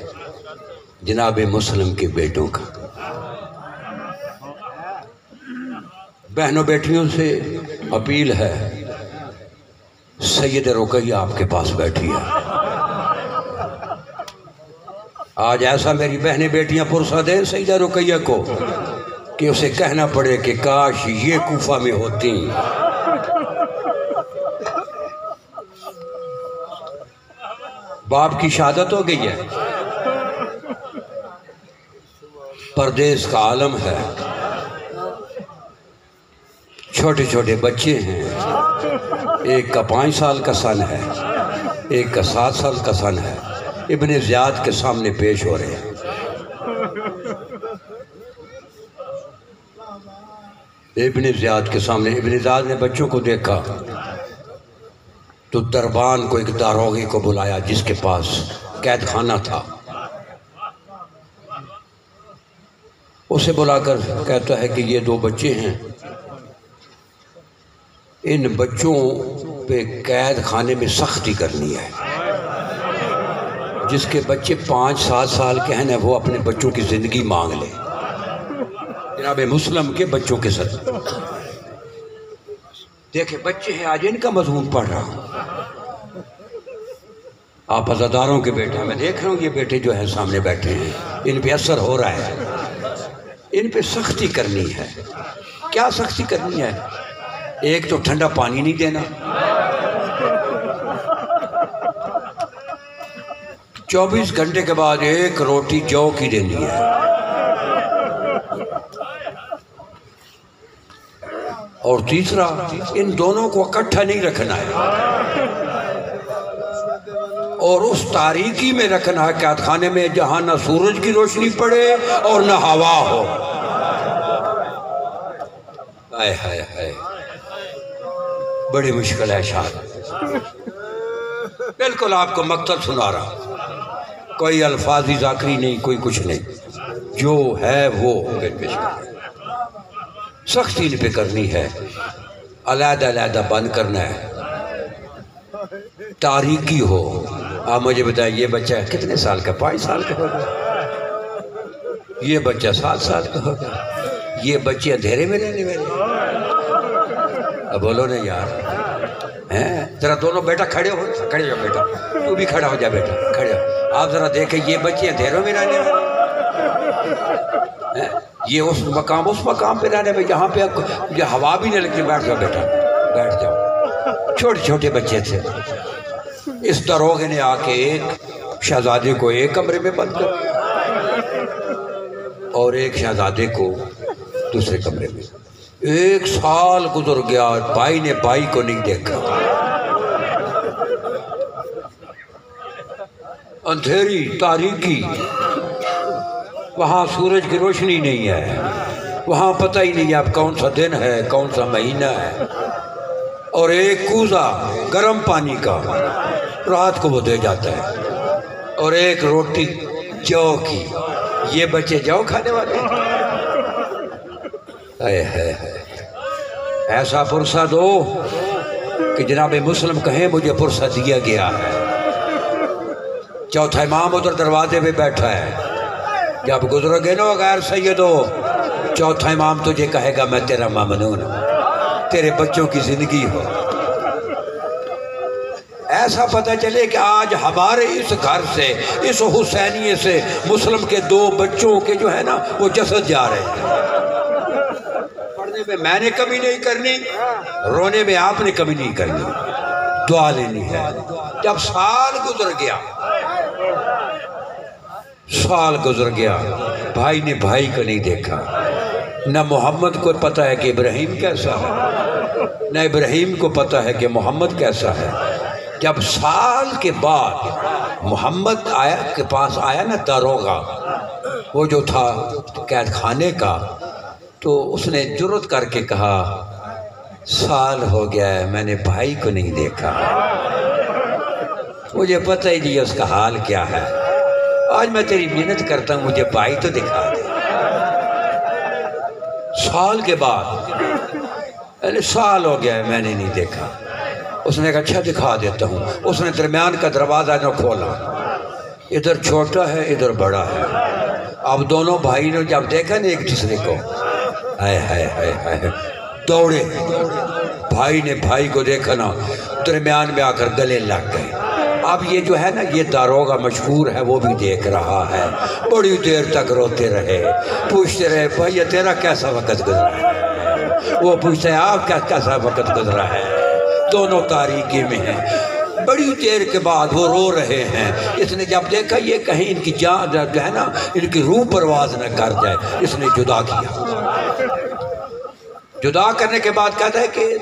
جناب مسلم کے بیٹوں کا۔ بہنوں بیٹیوں سے اپیل ہے، سید رقیہ آپ کے پاس بیٹھی ہے، آج ایسا میری بہنیں بیٹیاں پرسہ دیں سیدہ رقیہ کو کہ اسے کہنا پڑے کہ کاش یہ کوفہ میں ہوتی۔ باپ کی شہادت ہو گئی ہے، پردیس کا عالم ہے، چھوٹے چھوٹے بچے ہیں، ایک کا 5 سال کا سن ہے، ایک کا 7 سال کا سن ہے، ابن زیاد کے سامنے پیش ہو رہے ہیں۔ ابن زیاد کے سامنے، ابن زیاد نے بچوں کو دیکھا تو دربان کو ایک داروغی کو بلایا جس کے پاس قید خانہ تھا، اسے بلا کر کہتا ہے کہ یہ 2 بچے ہیں، ان بچوں پہ قید خانے میں سختی کرنی ہے، جس کے بچے 5-7 سال کے ہیں وہ اپنے بچوں کی زندگی مانگ لے، جناب مسلم کے بچوں کے ساتھ۔ دیکھیں بچے ہیں، آج ان کا مضمون پڑھ رہا ہوں، آپ عزاداروں کے بیٹے ہیں، میں دیکھ رہا ہوں یہ بیٹے جو ہیں سامنے بیٹھے ہیں، ان پہ اثر ہو رہا ہے، ان پہ سختی کرنی ہے۔ کیا سختی کرنی ہے؟ ایک تو ٹھنڈا پانی نہیں دینا، 24 گھنٹے کے بعد 1 روٹی جو کی دینی ہے، اور تیسرا ان دونوں کو اکٹھا نہیں رکھنا ہے، اور اس تاریکی میں رکھنا ہے قید خانے میں جہاں نہ سورج کی روشنی پڑے اور نہ ہوا ہو۔ ہائے ہائے ہائے، بڑی مشکل ہے شاید، بالکل آپ کو مقتل سنا رہا، کوئی الفاظی ذاکری نہیں، کوئی کچھ نہیں، جو ہے وہ پیش کرنا، سختی ان پہ کرنی ہے، علیحدہ علیحدہ بند کرنا ہے، تاریکی ہو۔ آپ مجھے بتائیں یہ بچہ کتنے سال کا؟ 5 سال کا ہوگا، یہ بچہ 7 سال کا ہوگا، یہ بچے اندھیرے میں رہنے والے۔ اب بولو نا یار، ذرا دونوں بیٹا کھڑے ہو بیٹا، تو بھی کھڑا ہو جا بیٹا، کھڑے ہو۔ آپ ذرا دیکھیں یہ بچے اندھیروں میں رہنے والے، یہ اس مقام پہ رہنے میں جہاں پہ یہ ہوا بھی نہیں لگتی۔ بیٹھ جاؤ بیٹا، بیٹھ جاؤ۔ چھوٹے چھوٹے بچے تھے، اس دروغے نے آ کے ایک شہزادے کو ایک کمرے میں بند کر اور ایک شہزادے کو دوسرے کمرے میں۔ 1 سال گزر گیا، بھائی نے بھائی کو نہیں دیکھا، اندھیری تاریکی، وہاں سورج کی روشنی نہیں ہے، وہاں پتہ ہی نہیں اب کون سا دن ہے کون سا مہینہ ہے، اور ایک کوزہ گرم پانی کا رات کو وہ دے جاتا ہے، اور ایک روٹی جو کی۔ یہ بچے جو کھانے والے ایسا پرسہ دو کہ جناب مسلم کہیں مجھے پرسہ دیا گیا ہے۔ چوتھا امام ادھر دروازے پہ بیٹھا ہے، جب گزرو گے نا غیر سیدو، چوتھا امام تجھے کہے گا میں تیرا ممنون ہوں، تیرے بچوں کی زندگی ہو۔ ایسا پتہ چلے کہ آج ہمارے اس گھر سے، اس حسینیے سے مسلم کے 2 بچوں کے جو ہے نا وہ جسد جا رہے ہیں۔ پڑھنے میں میں نے کمی نہیں کرنی، رونے میں آپ نے کمی نہیں کرنی، دعا لینی ہے۔ جب سال گزر گیا، بھائی نے بھائی کو نہیں دیکھا، نہ محمد کو پتہ ہے کہ ابراہیم کیسا ہے، نہ ابراہیم کو پتہ ہے کہ محمد کیسا ہے۔ جب سال کے بعد محمد کے پاس آیا نا داروغہ، وہ جو تھا قید خانے کا، تو اس نے جرت کر کے کہا سال ہو گیا ہے میں نے بھائی کو نہیں دیکھا، مجھے پتہ ہی نہیں اس کا حال کیا ہے، آج میں تیری محنت کرتا ہوں مجھے بھائی تو دکھا دے۔ سال کے بعد سال ہو گیا ہے میں نے نہیں دیکھا، اس نے کہا اچھا دکھا دیتا ہوں۔ اس نے درمیان کا دروازہ نہ کھولا، ادھر چھوٹا ہے ادھر بڑا ہے۔ اب دونوں بھائی نے جب دیکھا نا ایک دوسرے کو، ہائے ہائے ہائے ہائے، دوڑے، بھائی نے بھائی کو دیکھا نا، درمیان میں آ کر گلے لگ گئے۔ اب یہ جو ہے نا یہ داروغہ مشہور ہے، وہ بھی دیکھ رہا ہے، بڑی دیر تک روتے رہے، پوچھتے رہے بھائی تیرا کیسا وقت گزرا ہے، وہ پوچھتے ہیں آپ کیسا وقت گزرا ہے، دونوں تاریکی میں ہیں۔ بڑی دیر کے بعد وہ رو رہے ہیں، اس نے جب دیکھا یہ کہیں ان کی جان جو ہے نا ان کی روح پرواز نہ کر جائے، اس نے جدا کیا۔ جدا کرنے کے بعد کہتا ہے کہ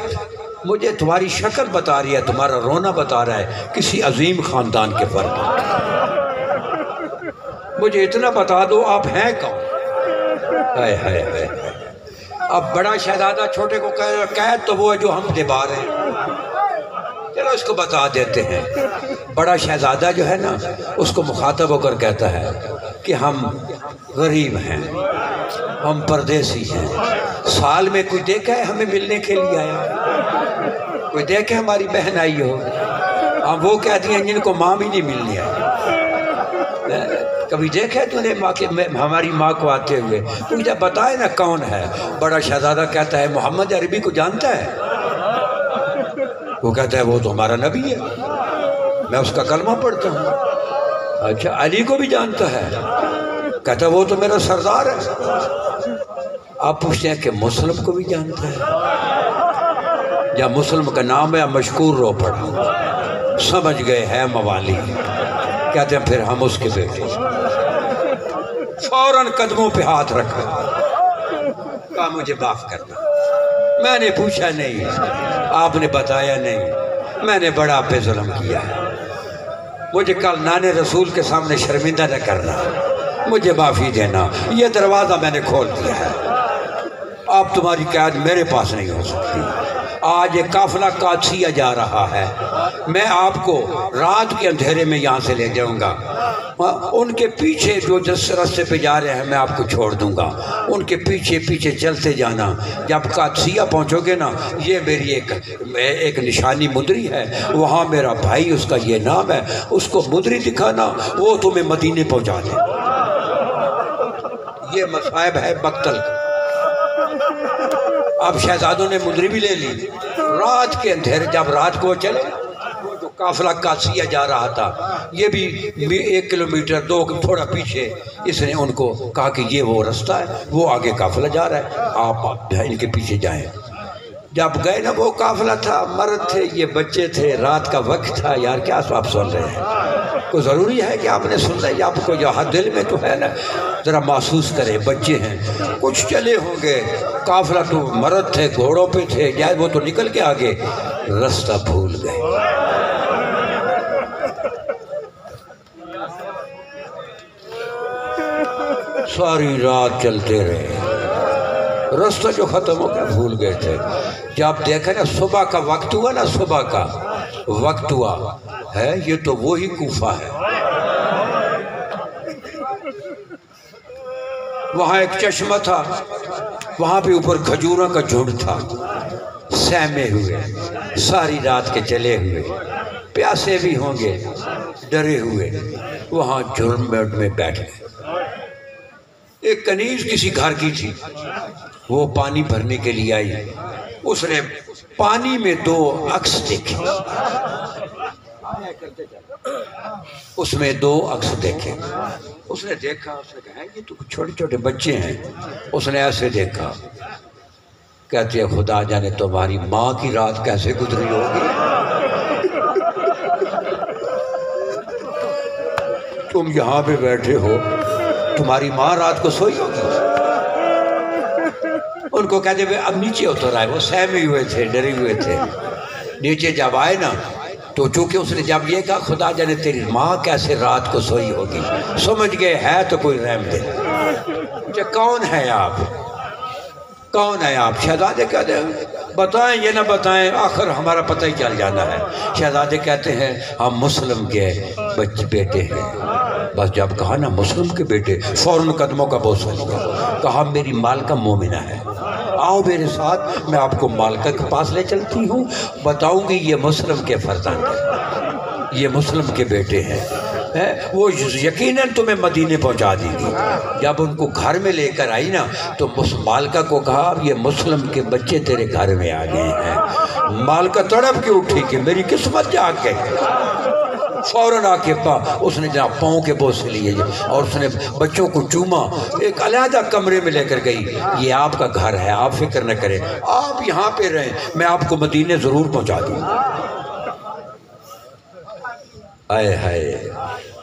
مجھے تمہاری شکل بتا رہی ہے، تمہارا رونا بتا رہا ہے کسی عظیم خاندان کے فرد، مجھے اتنا بتا دو آپ ہیں کون؟ ہائے ہائے ہائے۔ اب بڑا شہزادہ چھوٹے کو قید تو وہ ہے جو ہم نبھا رہے ہیں، چلو اس کو بتا دیتے ہیں۔ بڑا شہزادہ جو ہے نا اس کو مخاطب ہو کر کہتا ہے کہ ہم غریب ہیں، ہم پردیسی ہیں، سال میں کوئی دیکھا ہے ہمیں ملنے کے لیے آیا؟ کوئی دیکھا ہماری بہن آئی ہو؟ ہم وہ کہتی ہیں جن کو ماں بھی نہیں ملنی آئی۔ کبھی دیکھا ہے تو نے ہماری ماں کو آتے ہوئے؟ مجھے بتائے نا کون ہے؟ بڑا شہزادہ کہتا ہے محمد عربی کو جانتا ہے؟ وہ کہتا ہے وہ تو ہمارا نبی ہے، میں اس کا کلمہ پڑھتا ہوں۔ اچھا علی کو بھی جانتا ہے؟ کہتا ہے وہ تو میرا سردار ہے۔ آپ پوچھتے ہیں کہ مسلم کو بھی جانتا ہے؟ یا مسلم کا نام ہے مشکور رو پڑا، سمجھ گئے ہے موالی، کہتے ہیں پھر ہم اس کے بیٹے۔ فوراً قدموں پہ ہاتھ رکھا، کہا مجھے معاف کرنا، میں نے پوچھا نہیں، آپ نے بتایا نہیں، میں نے بڑا آپ پہ ظلم کیا ہے، مجھے کل نانے رسول کے سامنے شرمندہ نہ کرنا، مجھے معافی دینا، یہ دروازہ میں نے کھول دیا ہے، آپ تمہاری قید میرے پاس نہیں ہو سکتی۔ آج ایک قافلہ قادسیہ جا رہا ہے، میں آپ کو رات کے اندھیرے میں یہاں سے لے جاؤں گا، ان کے پیچھے جو جس راستے پہ جا رہے ہیں میں آپ کو چھوڑ دوں گا، ان کے پیچھے پیچھے چلتے جانا، جب قادسیہ پہنچو گے نا، یہ میری ایک نشانی مدری ہے، وہاں میرا بھائی اس کا یہ نام ہے، اس کو مدری دکھانا، وہ تمہیں مدینے پہنچا دے۔ یہ مصائب ہے مقتل کا۔ اب شہزادوں نے مدری بھی لے لی، رات کے اندھیرے جب رات کو چلے، جو قافلہ قادسیہ جا رہا تھا، یہ بھی 1 کلومیٹر 2 تھوڑا پیچھے، اس نے ان کو کہا کہ یہ وہ رستہ ہے، وہ آگے قافلہ جا رہا ہے، آپ ان کے پیچھے جائیں۔ جب گئے نا، وہ قافلہ تھا، مرد تھے، یہ بچے تھے، رات کا وقت تھا، یار کیا آپ سن رہے ہیں؟ کوئی ضروری ہے کہ آپ نے سن رہے، آپ کو جو دل میں تو ہے نا، ذرا محسوس کرے، بچے ہیں، کچھ چلے ہوں گے، قافلہ تو مرد تھے، گھوڑوں پہ تھے، جائے وہ تو نکل کے آگے، رستہ بھول گئے۔ ساری رات چلتے رہے، رستہ جو ختم ہو گیا، بھول گئے تھے۔ جب دیکھا نا صبح کا وقت ہوا نا، صبح کا وقت ہوا ہے، یہ تو وہی کوفہ ہے۔ وہاں ایک چشمہ تھا، وہاں پہ اوپر کھجوروں کا جھنڈ تھا، سہمے ہوئے، ساری رات کے چلے ہوئے، پیاسے بھی ہوں گے، ڈرے ہوئے، وہاں جھنڈ میں بیٹھ گئے۔ ایک کنیز کسی گھر کی تھی، وہ پانی بھرنے کے لیے آئی، اس نے پانی میں 2 عکس دیکھے، اس میں 2 عکس دیکھے، اس نے دیکھا، اس نے کہا یہ تو چھوٹے چھوٹے بچے ہیں، اس نے ایسے دیکھا، کہتے ہیں خدا جانے تمہاری ماں کی رات کیسے گزری ہوگی، تم یہاں پہ بیٹھے ہو، تمہاری ماں رات کو سوئی ہوگی۔ ان کو کہتے ہیں اب نیچے اتر آئے، وہ سہمے ہوئے تھے، ڈرے ہوئے تھے، نیچے جب آئے نا، تو چونکہ اس نے جب یہ کہا خدا جانے تیری ماں کیسے رات کو سوئی ہوگی، سمجھ گئے ہے تو کوئی رحم دے۔ کون ہے آپ؟ کون ہے آپ؟ شہزادے کہتے ہیں بتائیں یا نہ بتائیں، آخر ہمارا پتہ ہی چل جانا ہے۔ شہزادے کہتے ہیں ہم مسلم کے بیٹے ہیں۔ بس جب کہا نا مسلم کے بیٹے، فوراً قدموں کا بوسہ لیا، کہا میری مالکہ مومنہ ہے، آؤ میرے ساتھ، میں آپ کو مالکہ کے پاس لے چلتی ہوں، بتاؤں گی یہ مسلم کے فرزند ہیں، یہ مسلم کے بیٹے ہیں، وہ یقیناً تمہیں مدینے پہنچا دیں گی۔ جب ان کو گھر میں لے کر آئی نا، تو مالکہ کو کہا یہ مسلم کے بچے تیرے گھر میں آ گئے ہیں۔ مالکہ تڑپ کے اٹھی کہ میری قسمت جاگ گئی، فوراً آ کے اس نے جہاں پاؤں کے بوسے لیے اور اس نے بچوں کو چوما، ایک علیحدہ کمرے میں لے کر گئی، یہ آپ کا گھر ہے، آپ فکر نہ کریں، آپ یہاں پہ رہیں، میں آپ کو مدینے ضرور پہنچا دوں۔ آئے ہائے،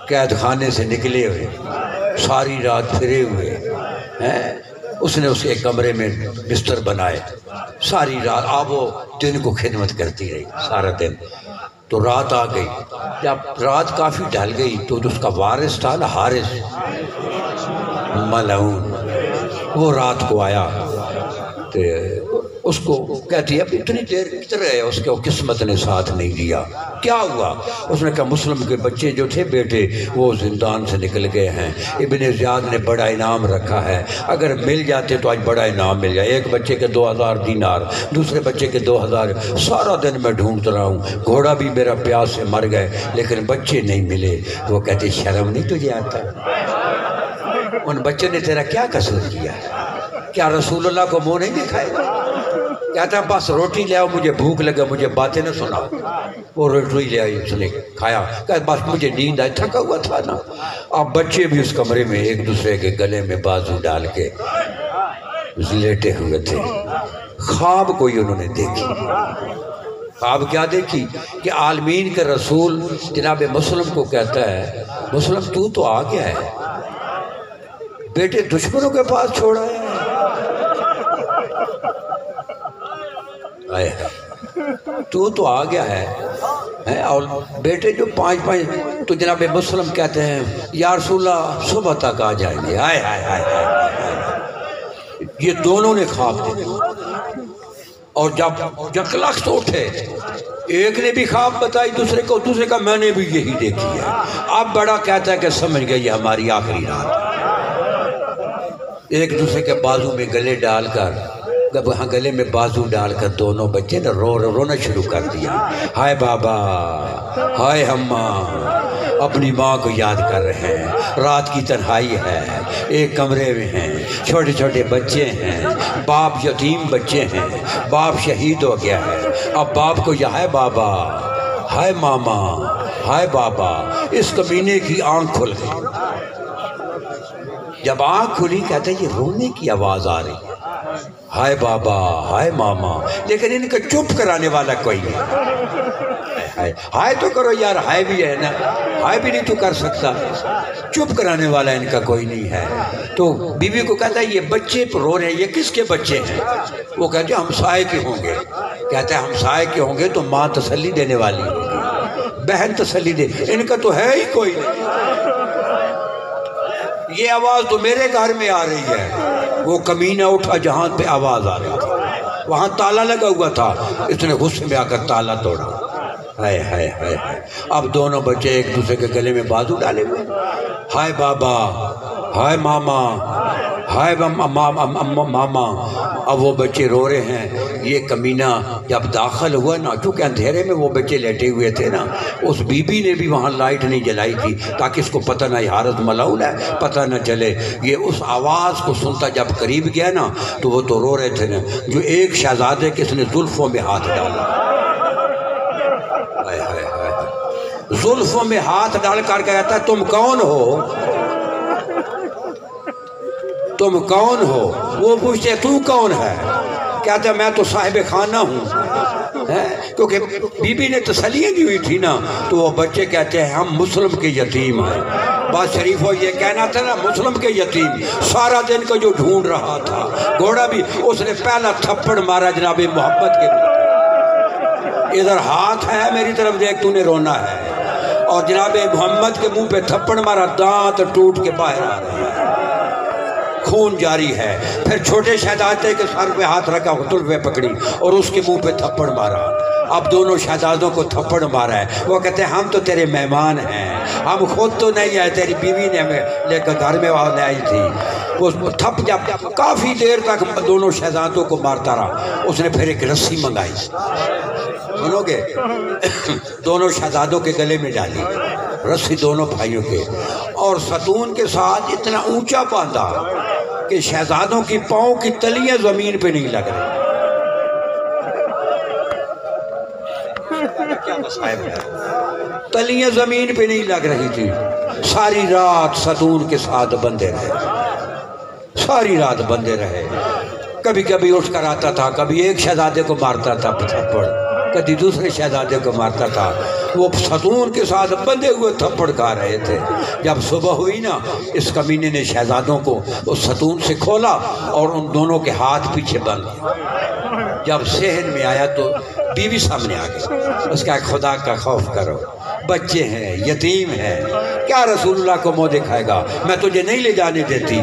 قید خانے سے نکلے ہوئے، ساری رات پھرے ہوئے ہیں، اس نے اس کے کمرے میں بستر بنائے، ساری رات آپ وہ دن کو خدمت کرتی رہی، سارا دن۔ تو رات آ گئی، جب رات کافی ڈھل گئی تو اس کا وارث تھا نا، حارث ملعون، وہ رات کو آیا تو اس کو کہتی ہے اب اتنی دیر کدھر ہے، اس کے قسمت نے ساتھ نہیں دیا، کیا ہوا؟ اس نے کہا مسلم کے بچے جو تھے بیٹے وہ زندان سے نکل گئے ہیں، ابن زیاد نے بڑا انعام رکھا ہے، اگر مل جاتے تو آج بڑا انعام مل جائے، ایک بچے کے 2000 دینار، دوسرے بچے کے 2000، سارا دن میں ڈھونڈ رہا ہوں، گھوڑا بھی میرا پیاس سے مر گئے لیکن بچے نہیں ملے۔ وہ کہتے شرم نہیں تجھے آتا؟ ان بچے نے تیرا کیا قصور کیا؟ کیا رسول اللہ کو منہ نہیں دکھائے؟ کہتا بس روٹی لے آؤ، مجھے بھوک لگا، مجھے باتیں نہ سناؤ۔ وہ روٹی لے آئی، اس نے کھایا، کہا بس مجھے نیند آئی، تھکا ہوا تھا نا۔ اب بچے بھی اس کمرے میں ایک دوسرے کے گلے میں بازو ڈال کے لیٹے ہوئے تھے۔ خواب کوئی انہوں نے دیکھی۔ خواب کیا دیکھی کہ عالمین کے رسول جناب مسلم کو کہتا ہے مسلم تو آ گیا ہے، بیٹے دشمنوں کے پاس چھوڑا ہے۔ تو آ گیا ہے اور بیٹے جو 5 تو جناب مسلم کہتے ہیں یا رسول اللہ صبح تک آ جائیں گے۔ ہائے ہائے ہائے ہائے، یہ دونوں نے خواب دیکھا اور جب لخت اٹھے، ایک نے بھی خواب بتائی دوسرے کو، دوسرے کا میں نے بھی یہی دیکھی ہے۔ اب بڑا کہتا ہے کہ سمجھ گئے یہ ہماری آخری رات۔ ایک دوسرے کے بازو میں گلے ڈال کر، وہاں گلے میں بازو ڈال کر دونوں بچے نے رونا شروع کر دیا۔ ہائے بابا، ہائے اماں، اپنی ماں کو یاد کر رہے ہیں، رات کی تنہائی ہے، ایک کمرے میں ہیں، چھوٹے چھوٹے بچے ہیں، باپ یتیم بچے ہیں، باپ شہید ہو گیا ہے، اب باپ کو یہ ہے بابا، ہائے ماما، ہائے بابا۔ اس کمینے کی آنکھ کھل گئی۔ جب آنکھ کھلی کہتے ہیں یہ رونے کی آواز آ رہی ہے، ہائے بابا، ہائے ماما، لیکن ان کا چپ کرانے والا کوئی نہیں۔ ہائے تو کرو یار، ہائے بھی ہے نا، ہائے بھی نہیں تو کر سکتا، چپ کرانے والا ان کا کوئی نہیں ہے۔ تو بیوی کو کہتا ہے یہ بچے رو رہے ہیں، یہ کس کے بچے ہیں؟ وہ کہتے ہیں ہمسائے کے ہوں گے۔ کہتے ہیں ہمسائے کے ہوں گے تو ماں تسلی دینے والی ہوگی، بہن تسلی دے، ان کا تو ہے ہی کوئی نہیں۔ یہ آواز تو میرے گھر میں آ رہی ہے۔ وہ کمینہ اٹھا جہاں پہ آواز آ رہی تھی، وہاں تالا لگا ہوا تھا، اس نے غصے میں آ کر تالا توڑا۔ ہائے ہائے ہائے ہائے، اب دونوں بچے ایک دوسرے کے گلے میں بازو ڈالے ہوئے، ہائے بابا، ہائے ماما، ہائے ماما۔ اب وہ بچے رو رہے ہیں۔ یہ کمینہ جب داخل ہوا نا، چونکہ اندھیرے میں وہ بچے لیٹے ہوئے تھے نا، اس بی بی نے بھی وہاں لائٹ نہیں جلائی تھی تاکہ اس کو پتہ نہ حارت ملعون ہے، پتہ نہ چلے۔ یہ اس آواز کو سنتا جب قریب گیا نا تو وہ تو رو رہے تھے نا، جو ایک شہزادے کے اس نے زلفوں میں ہاتھ ڈالا، زلفوں میں ہاتھ ڈال کر کہتا ہے تم کون ہو؟ تم کون ہو؟ وہ پوچھتے تو کون ہے؟ کہتا ہے میں تو صاحب خانہ ہوں، کیونکہ بی بی نے تسلیاں دی ہوئی تھی نا، تو وہ بچے کہتے ہیں ہم مسلم کے یتیم ہیں۔ بات شریف ہو یہ کہنا تھا نا، مسلم کے یتیم، سارا دن کا جو ڈھونڈ رہا تھا، گھوڑا بھی اس نے پہلا تھپڑ مارا جناب محمد کے، ادھر ہاتھ ہے میری طرف دیکھ، تو نے رونا ہے، اور جناب محمد کے منہ پہ تھپڑ مارا، دانت ٹوٹ کے باہر آ رہے ہیں، خون جاری ہے۔ پھر چھوٹے شہزادے کے سر پہ ہاتھ رکھا، تلوے پکڑی اور اس کے منہ پہ تھپڑ مارا۔ اب دونوں شہزادوں کو تھپڑ مارا ہے۔ وہ کہتے ہیں ہم تو تیرے مہمان ہیں، ہم خود تو نہیں آئے، تیری بیوی نے ہمیں لے کر گھر میں وہاں لے آئی تھی۔ وہ تھپ جب کافی دیر تک دونوں شہزادوں کو مارتا رہا، اس نے پھر ایک رسی منگائی، سنو گے، دونوں شہزادوں کے گلے میں ڈالی رسی، دونوں بھائیوں کے، اور ستون کے ساتھ اتنا اونچا باندھا کہ شہزادوں کی پاؤں کی تلیاں زمین پہ نہیں لگ رہی۔ تلیاں زمین پہ نہیں لگ رہی تھی۔ ساری رات ستون کے ساتھ بندے رہے، ساری رات بندے رہے۔ کبھی کبھی اٹھ کر آتا تھا، کبھی ایک شہزادے کو مارتا تھا تھپڑ، کبھی دوسرے شہزادے کو مارتا تھا۔ وہ ستون کے ساتھ بندے ہوئے تھپڑ کھا رہے تھے۔ جب صبح ہوئی نا، اس کمینے نے شہزادوں کو اس ستون سے کھولا اور ان دونوں کے ہاتھ پیچھے بند کیا۔ جب صحن میں آیا تو بیوی سامنے آ گئی، اس کا خدا کا خوف کرو، بچے ہیں، یتیم ہیں، کیا رسول اللہ کو منہ دکھائے گا، میں تجھے نہیں لے جانے دیتی۔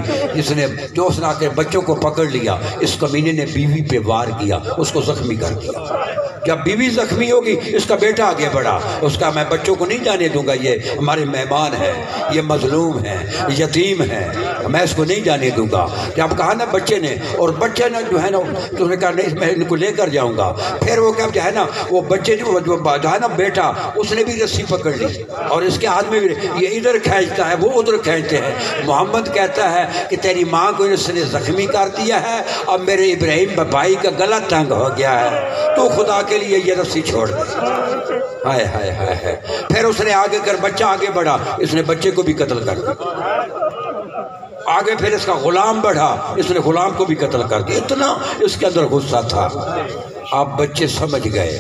جو اس نے آ کے بچوں کو پکڑ لیا، اس کمینے نے بیوی پہ وار کیا، اس کو زخمی کر دیا۔ جب بیوی زخمی ہوگی، اس کا بیٹا آگے بڑھا، اس کا میں بچوں کو نہیں جانے دوں گا، یہ ہمارے مہمان ہیں، یہ مظلوم ہیں، یتیم ہیں، میں اس کو نہیں جانے دوں گا۔ جب کہا نا بچے نے، اور بچے نے جو ہے نا تو نے کہا نہیں میں ان کو لے کر جاؤں گا، پھر وہ کیا جو ہے نا وہ بچے جو ہے نا بیٹا، اس نے بھی رسی پکڑ لی اور اس کے ہاتھ میں بھی، یہ ادھر کھینچتا ہے وہ ادھر کھینچتے ہیں۔ محمد کہتا ہے کہ تیری ماں کو اس نے زخمی کر دیا ہے، اب میرے ابراہیم بھائی کا گلا تنگ ہو گیا ہے، تو خدا کے لیے یہ رسی چھوڑ دے۔ ہائے ہائے ہائے ہائے۔ پھر اس نے آگے کر بچہ آگے بڑھا، اس نے بچے کو بھی قتل کر دیا۔ آگے پھر اس کا غلام بڑھا، اس نے غلام کو بھی قتل کر دیا۔ اتنا اس کے اندر غصہ تھا۔ آپ بچے سمجھ گئے،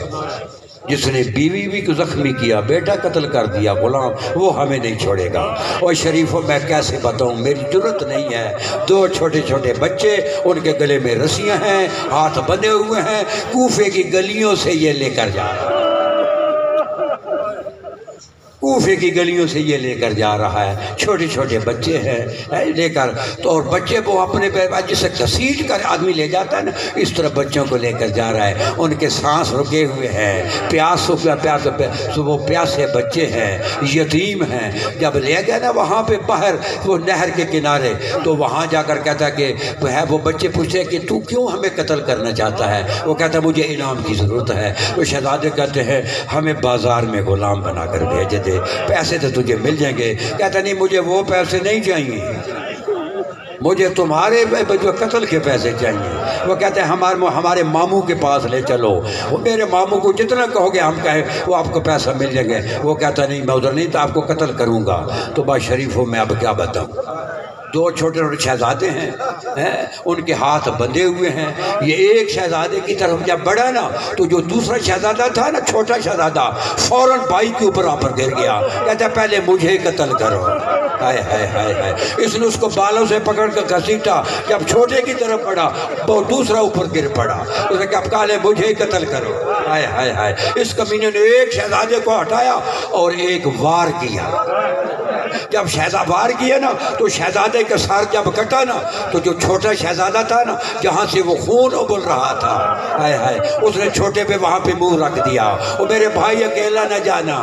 جس نے بیوی کو زخمی کیا، بیٹا قتل کر دیا، غلام، وہ ہمیں نہیں چھوڑے گا۔ اور شریفوں میں کیسے بتاؤں، میری جرت نہیں ہے۔ دو چھوٹے چھوٹے بچے، ان کے گلے میں رسیاں ہیں، ہاتھ بندھے ہوئے ہیں، کوفے کی گلیوں سے یہ لے کر جا رہا ہے، کوفے کی گلیوں سے یہ لے کر جا رہا ہے، چھوٹے چھوٹے بچے ہیں لے کر، تو اور بچے وہ اپنے جسے گھسیٹ کر آدمی لے جاتا ہے نا، اس طرح بچوں کو لے کر جا رہا ہے۔ ان کے سانس رکے ہوئے ہیں، وہ پیاسے بچے ہیں، یتیم ہیں۔ جب لے گیا نا وہاں پہ باہر وہ نہر کے کنارے، تو وہاں جا کر کہتا کہ وہ بچے پوچھتے کہ تو کیوں ہمیں قتل کرنا چاہتا ہے؟ وہ کہتا مجھے انعام کی ضرورت ہے۔ وہ شہزادے کہتے ہیں ہمیں بازار میں غلام بنا کر بھیج دے، پیسے تو تجھے مل جائیں گے۔ کہتا نہیں مجھے وہ پیسے نہیں چاہیے، مجھے تمہارے جو قتل کے پیسے چاہیے۔ وہ کہتے ہیں ہمارے ماموں کے پاس لے چلو، وہ میرے ماموں کو جتنا کہو گے ہم کہیں وہ آپ کو پیسہ مل جائیں گے۔ وہ کہتا نہیں میں ادھر نہیں تو آپ کو قتل کروں گا۔ تو با شریفوں میں اب کیا بتاؤں، دو چھوٹے چھوٹے شہزادے ہیں، ان کے ہاتھ بندھے ہوئے ہیں۔ یہ ایک شہزادے کی طرف جب بڑھا نا، تو جو دوسرا شہزادہ تھا نا، چھوٹا شہزادہ، فوراً بھائی کے اوپر آ پر گر گیا، کہتا پہلے مجھے قتل کرو۔ ہائے ہائے ہائے ہائے۔ اس نے اس کو بالوں سے پکڑ کر گھسیٹا، جب چھوٹے کی طرف بڑھا تو دوسرا اوپر گر پڑا۔ اس نے کہا کالے مجھے قتل کرو۔ ہائے ہائے ہائے۔ اس کمینے نے ایک شہزادے کو ہٹایا اور ایک وار کیا۔ جب شہزادہ وار کیا نا، تو شہزادے کا سر جب کٹا نا، تو جو چھوٹا شہزادہ تھا نا، جہاں سے وہ خون ابل رہا تھا، ہائے ہائے، اس نے چھوٹے پہ وہاں پہ منہ رکھ دیا۔ اور میرے بھائی اکیلا نہ جانا،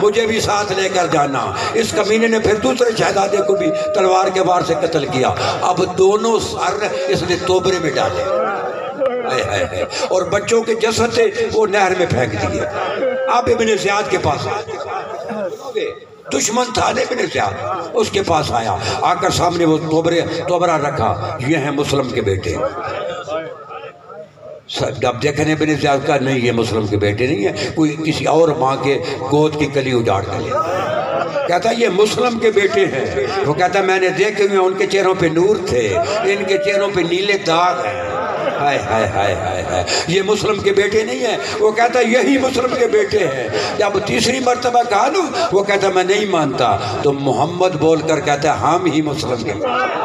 مجھے بھی ساتھ لے کر جانا۔ اس کمینے نے پھر دوسرے شہزادے کو بھی تلوار کے وار سے قتل کیا۔ اب دونوں سر اس نے توبرے میں ڈالے، اور بچوں کے جسد تھے وہ نہر میں پھینک دیے۔ اب ابن زیاد کے پاس آئے، دشمن تھا ابن زیاد، اس کے پاس آیا، آ کر سامنے وہ توبرہ رکھا، یہ ہیں مسلم کے بیٹے۔ جب دیکھنے ابن زیاد کا نہیں یہ مسلم کے بیٹے نہیں ہے، کوئی کسی اور ماں کے گود کی کلی اجاڑ کر لیا۔ کہتا یہ مسلم کے بیٹے ہیں۔ وہ کہتا میں نے دیکھے ہوئے ان کے چہروں پہ نور تھے، ان کے چہروں پہ نیلے داغ ہیں۔ ہائے ہائے ہائے ہائے ہائے، یہ مسلم کے بیٹے نہیں ہیں۔ وہ کہتا یہی مسلم کے بیٹے ہیں۔ جب تیسری مرتبہ کہا نا، وہ کہتا میں نہیں مانتا، تو محمد بول کر کہتا ہم ہی مسلم کے بیٹے۔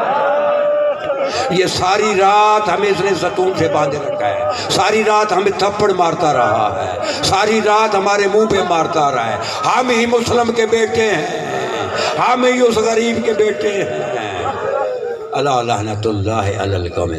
یہ ساری رات ہمیں اس نے ستون سے باندھے رکھا ہے، ساری رات ہمیں تھپڑ مارتا رہا ہے، ساری رات ہمارے منہ پہ مارتا رہا ہے۔ ہم ہی مسلم کے بیٹے ہیں، ہم ہی اس غریب کے بیٹے ہیں۔ اللہ لعنت اللہ علی القوم۔